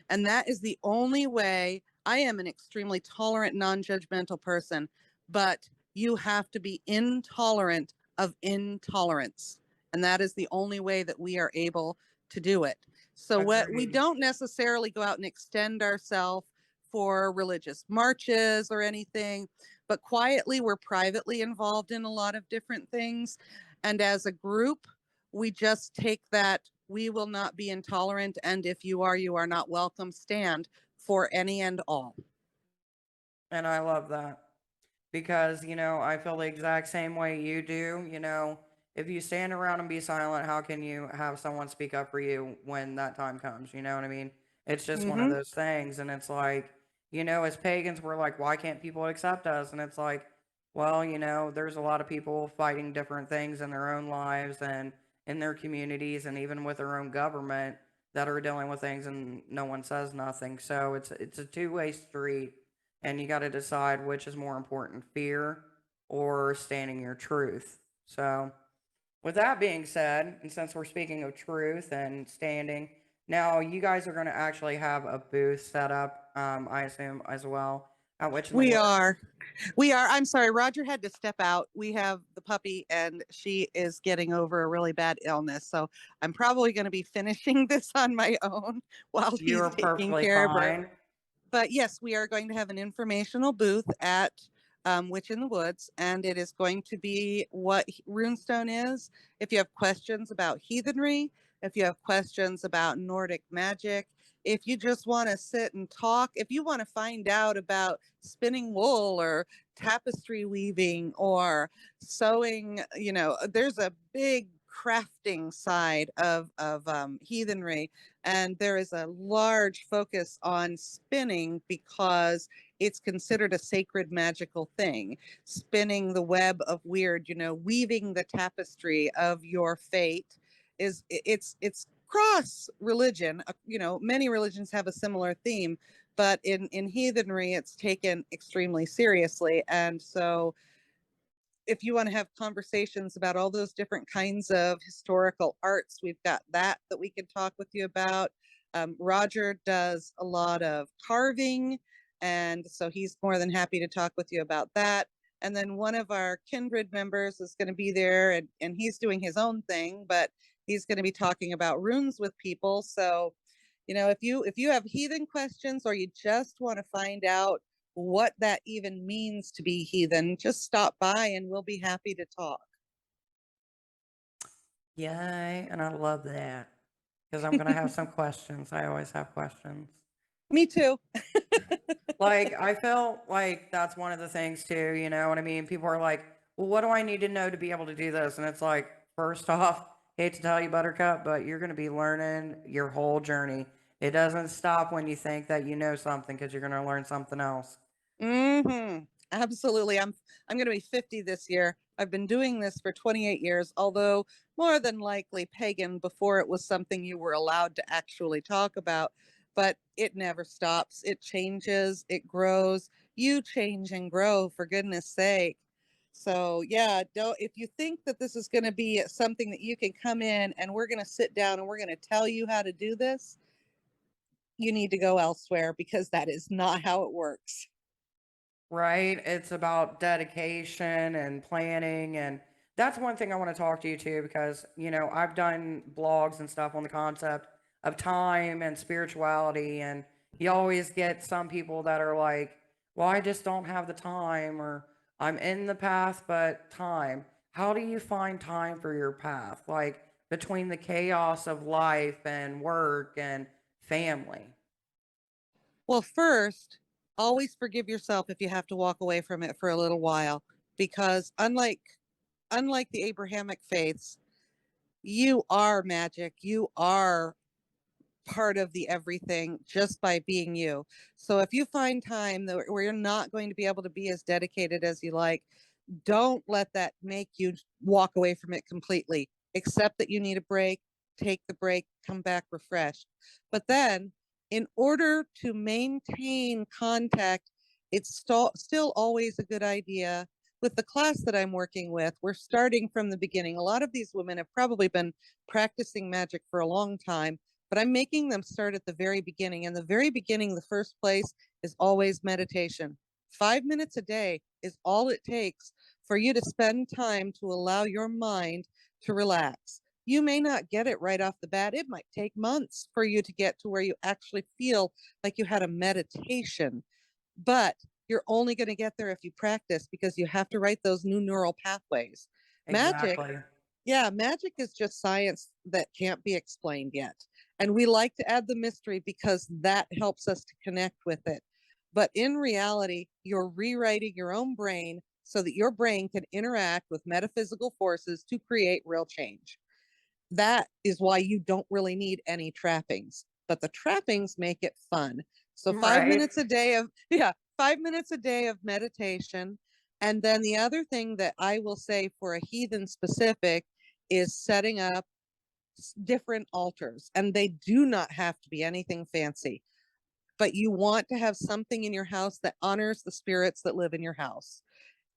And that is the only way. I am an extremely tolerant, non-judgmental person, but you have to be intolerant of intolerance. And that is the only way that we are able to do it. So what we Agreed. don't necessarily go out and extend ourselves for religious marches or anything, but quietly we're privately involved in a lot of different things. And as a group, we just take that we will not be intolerant, and if you are not welcome stand for any and all. And I love that because, I feel the exact same way you do. If you stand around and be silent, how can you have someone speak up for you when that time comes? You know what I mean? It's just one of Mm-hmm. those things. And it's like, as pagans, we're like, why can't people accept us? And it's like, well, there's a lot of people fighting different things in their own lives and in their communities and even with their own government that are dealing with things and no one says nothing. So it's a two-way street, and you got to decide which is more important, fear or standing your truth. So, with that being said, and since we're speaking of truth and standing, now you guys are going to actually have a booth set up, I assume, as well, at Witch in the We Woods. are. We are. I'm sorry, Roger had to step out. We have the puppy, and she is getting over a really bad illness. So I'm probably going to be finishing this on my own while he's You're taking perfectly care of her. fine. But yes, we are going to have an informational booth at Witch in the Woods, and it is going to be what Runestone is. If you have questions about heathenry, if you have questions about Nordic magic, if you just want to sit and talk, if you want to find out about spinning wool or tapestry weaving or sewing, there's a big crafting side of heathenry, and there is a large focus on spinning because it's considered a sacred magical thing. Spinning the web of weird, weaving the tapestry of your fate it's cross religion. Many religions have a similar theme, but in heathenry, it's taken extremely seriously. And so if you want to have conversations about all those different kinds of historical arts, we've got that we can talk with you about. Roger does a lot of carving, and so he's more than happy to talk with you about that. And then one of our kindred members is going to be there, and he's doing his own thing, but he's going to be talking about runes with people. So, if you have heathen questions, or you just want to find out what that even means to be heathen, just stop by and we'll be happy to talk. Yay. And I love that because I'm going to have some questions. I always have questions. Me too. Like, I felt like that's one of the things too, you know what I mean? People are like, well, what do I need to know to be able to do this? And it's like, first off, hate to tell you, Buttercup, but you're going to be learning your whole journey. It doesn't stop when you think that you know something, because you're going to learn something else. Absolutely. I'm going to be 50 this year. I've been doing this for 28 years, although more than likely pagan before it was something you were allowed to actually talk about. But it never stops. It changes, it grows. You change and grow, for goodness sake. So yeah, if you think that this is going to be something that you can come in and we're going to sit down and we're going to tell you how to do this, you need to go elsewhere, because that is not how it works. Right? It's about dedication and planning. And that's one thing I want to talk to you too, because, I've done blogs and stuff on the concept of time and spirituality. And you always get some people that are like, well, I just don't have the time, or I'm in the path, but time. How do you find time for your path? Like, between the chaos of life and work and family. Well, first, always forgive yourself if you have to walk away from it for a little while, because unlike the Abrahamic faiths, you are magic. You are part of the everything just by being you. So if you find time where you're not going to be able to be as dedicated as you like, don't let that make you walk away from it completely. Accept that you need a break, take the break, come back refreshed. But then, in order to maintain contact, it's still always a good idea. With the class that I'm working with, we're starting from the beginning. A lot of these women have probably been practicing magic for a long time, but I'm making them start at the very beginning. And the very beginning, the first place is always meditation. 5 minutes a day is all it takes for you to spend time to allow your mind to relax. You may not get it right off the bat. It might take months for you to get to where you actually feel like you had a meditation, but you're only going to get there if you practice, because you have to write those new neural pathways. Magic, Exactly. yeah, magic is just science that can't be explained yet. And we like to add the mystery because that helps us to connect with it. But in reality, you're rewriting your own brain so that your brain can interact with metaphysical forces to create real change. That is why you don't really need any trappings, but the trappings make it fun. So five Right. minutes a day of, yeah, 5 minutes a day of meditation. And then the other thing that I will say for a heathen specific is setting up different altars, and they do not have to be anything fancy, but you want to have something in your house that honors the spirits that live in your house.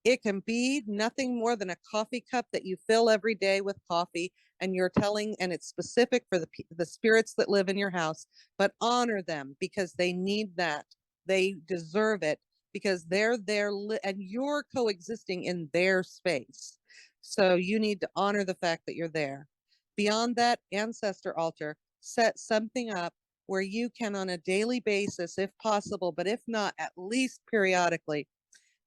It can be nothing more than a coffee cup that you fill every day with coffee, and and it's specific for the spirits that live in your house, but honor them because they need that. They deserve it, because they're there and you're coexisting in their space. So you need to honor the fact that you're there. Beyond that, ancestor altar, set something up where you can, on a daily basis, if possible, but if not, at least periodically,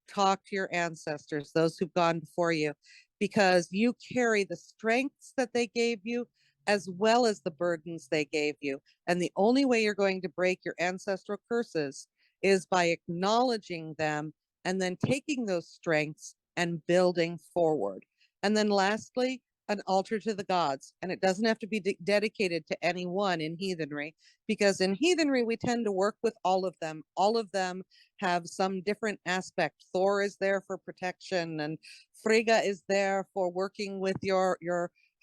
talk to your ancestors, those who've gone before you, because you carry the strengths that they gave you as well as the burdens they gave you. And the only way you're going to break your ancestral curses is by acknowledging them and then taking those strengths and building forward. And then lastly, an altar to the gods. And it doesn't have to be dedicated to anyone in heathenry, because in heathenry, we tend to work with all of them. All of them have some different aspect. Thor is there for protection, and Frigga is there for working with your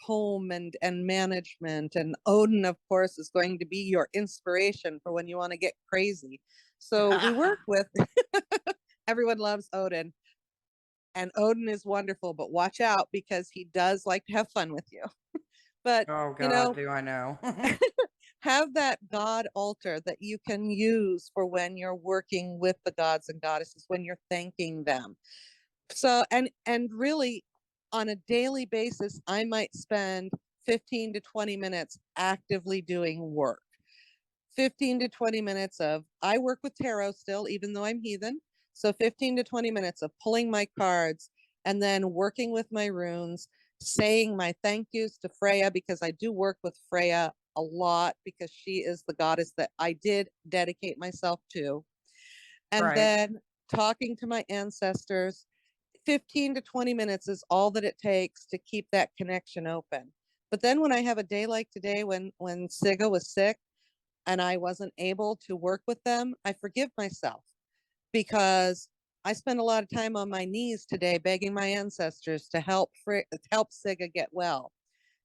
home and management, and Odin, of course, is going to be your inspiration for when you want to get crazy. So we work with, everyone loves Odin, and Odin is wonderful, but watch out because he does like to have fun with you. But, Oh you God, know, do I know? have that god altar that you can use for when you're working with the gods and goddesses, when you're thanking them. So, and really on a daily basis, I might spend 15 to 20 minutes actively doing work. 15 to 20 minutes of, I work with tarot still, even though I'm heathen. So 15 to 20 minutes of pulling my cards and then working with my runes, saying my thank yous to Freya, because I do work with Freya a lot because she is the goddess that I did dedicate myself to. And Right. then talking to my ancestors. 15 to 20 minutes is all that it takes to keep that connection open. But then when I have a day like today, when Sigga was sick and I wasn't able to work with them, I forgive myself because I spent a lot of time on my knees today begging my ancestors to help Sigga get well.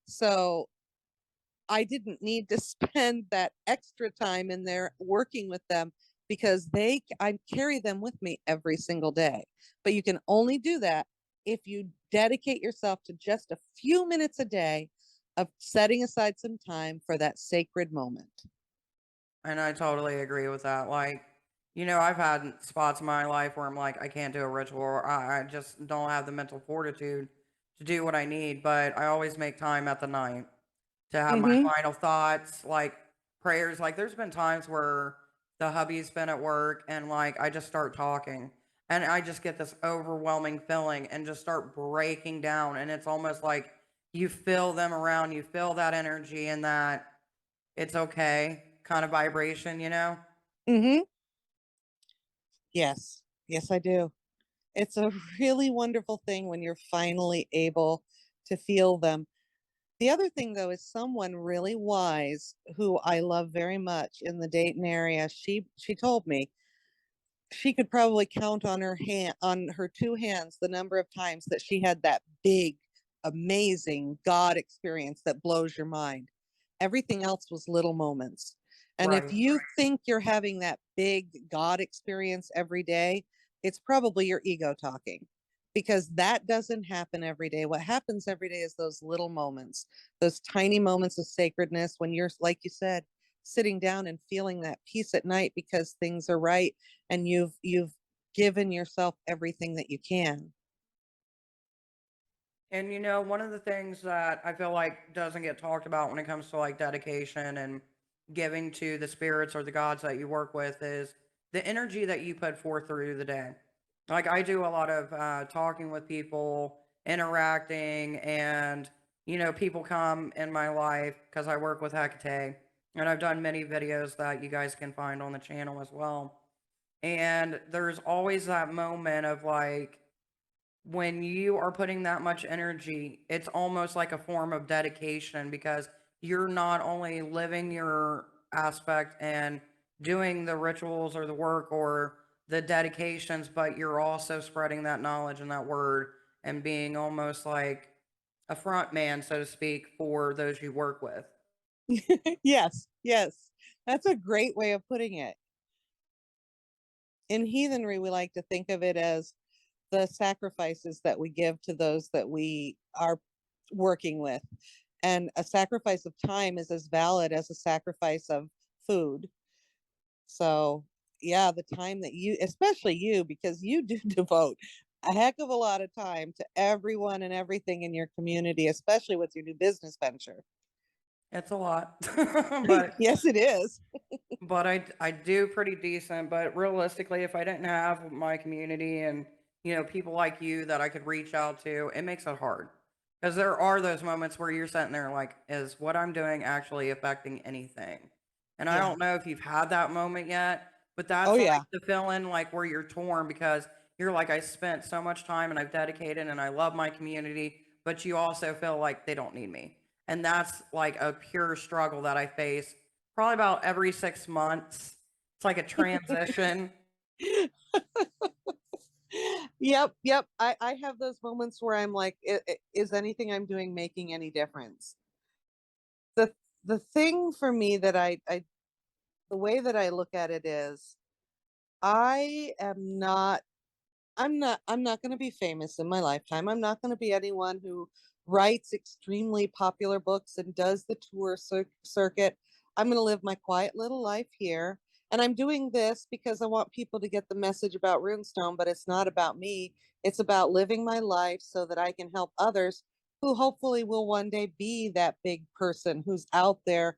So I didn't need to spend that extra time in there working with them because I carry them with me every single day. But you can only do that if you dedicate yourself to just a few minutes a day of setting aside some time for that sacred moment. And I totally agree with that. Like, I've had spots in my life where I'm like, I can't do a ritual, or I just don't have the mental fortitude to do what I need. But I always make time at the night to have my Mm-hmm. final thoughts, like prayers. Like, there's been times where the hubby's been at work and like I just start talking and I just get this overwhelming feeling and just start breaking down. And it's almost like you feel them around, you feel that energy and that it's okay kind of vibration. Mm-hmm. Yes. Yes, I do. It's a really wonderful thing when you're finally able to feel them. The other thing, though, is someone really wise who I love very much in the Dayton area. She told me she could probably count on her two hands the number of times that she had that big, amazing God experience that blows your mind. Everything else was little moments. And if Right. you think you're having that big God experience every day, it's probably your ego talking because that doesn't happen every day. What happens every day is those little moments, those tiny moments of sacredness when you're, like you said, sitting down and feeling that peace at night because things are right and you've given yourself everything that you can. And one of the things that I feel like doesn't get talked about when it comes to like dedication and giving to the spirits or the gods that you work with is the energy that you put forth through the day. Like I do a lot of talking with people, interacting, and people come in my life because I work with Hecate, and I've done many videos that you guys can find on the channel as well. And there's always that moment of like when you are putting that much energy, it's almost like a form of dedication because you're not only living your aspect and doing the rituals or the work or the dedications, but you're also spreading that knowledge and that word and being almost like a front man, so to speak, for those you work with. Yes, yes. That's a great way of putting it. In heathenry, we like to think of it as the sacrifices that we give to those that we are working with. And a sacrifice of time is as valid as a sacrifice of food. So, yeah, the time that especially you, because you do devote a heck of a lot of time to everyone and everything in your community, especially with your new business venture. It's a lot, but Yes, it is. I do pretty decent, but realistically, if I didn't have my community and, people like you that I could reach out to, it makes it hard. Because there are those moments where you're sitting there like, is what I'm doing actually affecting anything? And I Yeah. don't know if you've had that moment yet, but Oh, that's like yeah. the feeling like where you're torn because you're like, I spent so much time and I've dedicated and I love my community, but you also feel like they don't need me. And that's like a pure struggle that I face probably about every 6 months. It's like a transition. Yep, yep. I have those moments where I'm like, is anything I'm doing making any difference? The the thing for me that I the way that I look at it is I'm not going to be famous in my lifetime. I'm not going to be anyone who writes extremely popular books and does the tour circuit. I'm going to live my quiet little life here. And I'm doing this because I want people to get the message about Runestone, but it's not about me. It's about living my life so that I can help others who hopefully will one day be that big person who's out there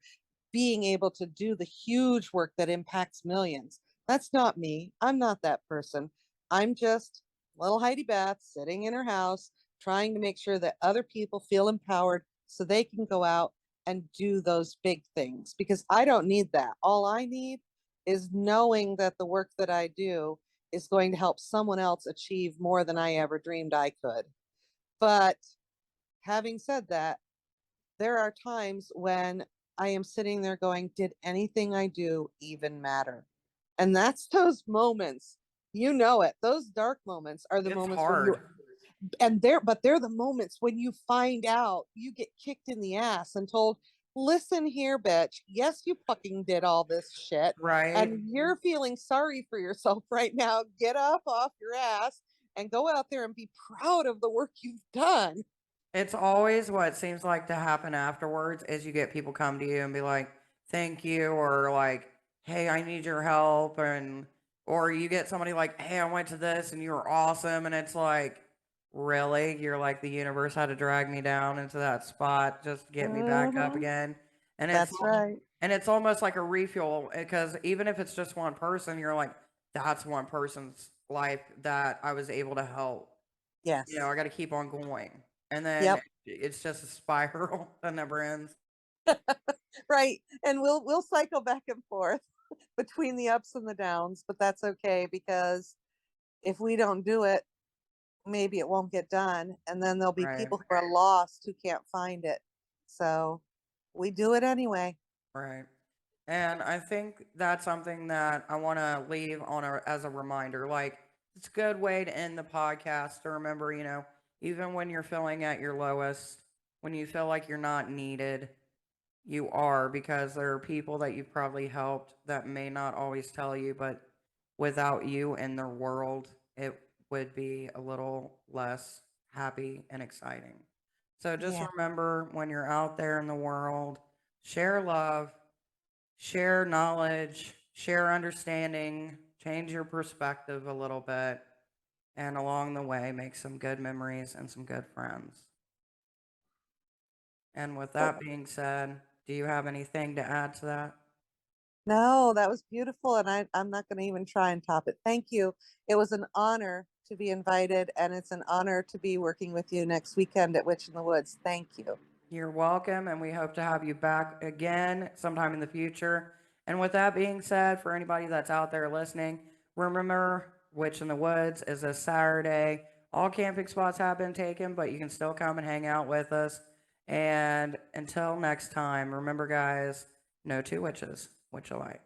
being able to do the huge work that impacts millions. That's not me. I'm not that person. I'm just little Heidi Beth sitting in her house trying to make sure that other people feel empowered so they can go out and do those big things, because I don't need that. All I need is knowing that the work that I do is going to help someone else achieve more than I ever dreamed I could. But having said that, there are times when I am sitting there going, did anything I do even matter? And that's those moments, you know it. Those dark moments are the It's moments when hard. they're the moments when you find out you get kicked in the ass and told, listen here, bitch. Yes, you fucking did all this shit. Right? And you're feeling sorry for yourself right now. Get up off your ass and go out there and be proud of the work you've done. It's always what seems like to happen afterwards is you get people come to you and be like, thank you, or like, hey, I need your help. And, or you get somebody like, hey, I went to this and you were awesome. And it's like, really? You're like, the universe had to drag me down into that spot just to get me back up Mhm. again. And That's right. it's almost like a refuel because even if it's just one person, you're like, that's one person's life that I was able to help. You know, Yes. I got to keep on going. And then Yep. it's just a spiral that never ends. Right. And we'll cycle back and forth between the ups and the downs, but that's okay, because if we don't do it, maybe it won't get done. And then there'll be Right. people who are lost who can't find it. So we do it anyway. Right. And I think that's something that I want to leave on as a reminder. Like, it's a good way to end the podcast to remember, you know, even when you're feeling at your lowest, when you feel like you're not needed, you are, because there are people that you've probably helped that may not always tell you, but without you in their world, it would be a little less happy and exciting. So just Yeah. remember when you're out there in the world, share love, share knowledge, share understanding, change your perspective a little bit, and along the way, make some good memories and some good friends. And with Well, that being said, do you have anything to add to that? no, that was beautiful. And I'm not going to even try and top it. Thank you. It was an honor to be invited, and it's an honor to be working with you next weekend at Witch in the Woods. Thank you. You're welcome, and we hope to have you back again sometime in the future. And with that being said, for anybody that's out there listening, remember Witch in the Woods is a Saturday. All camping spots have been taken, but you can still come and hang out with us. And until next time, remember, guys, no two witches, witch alike.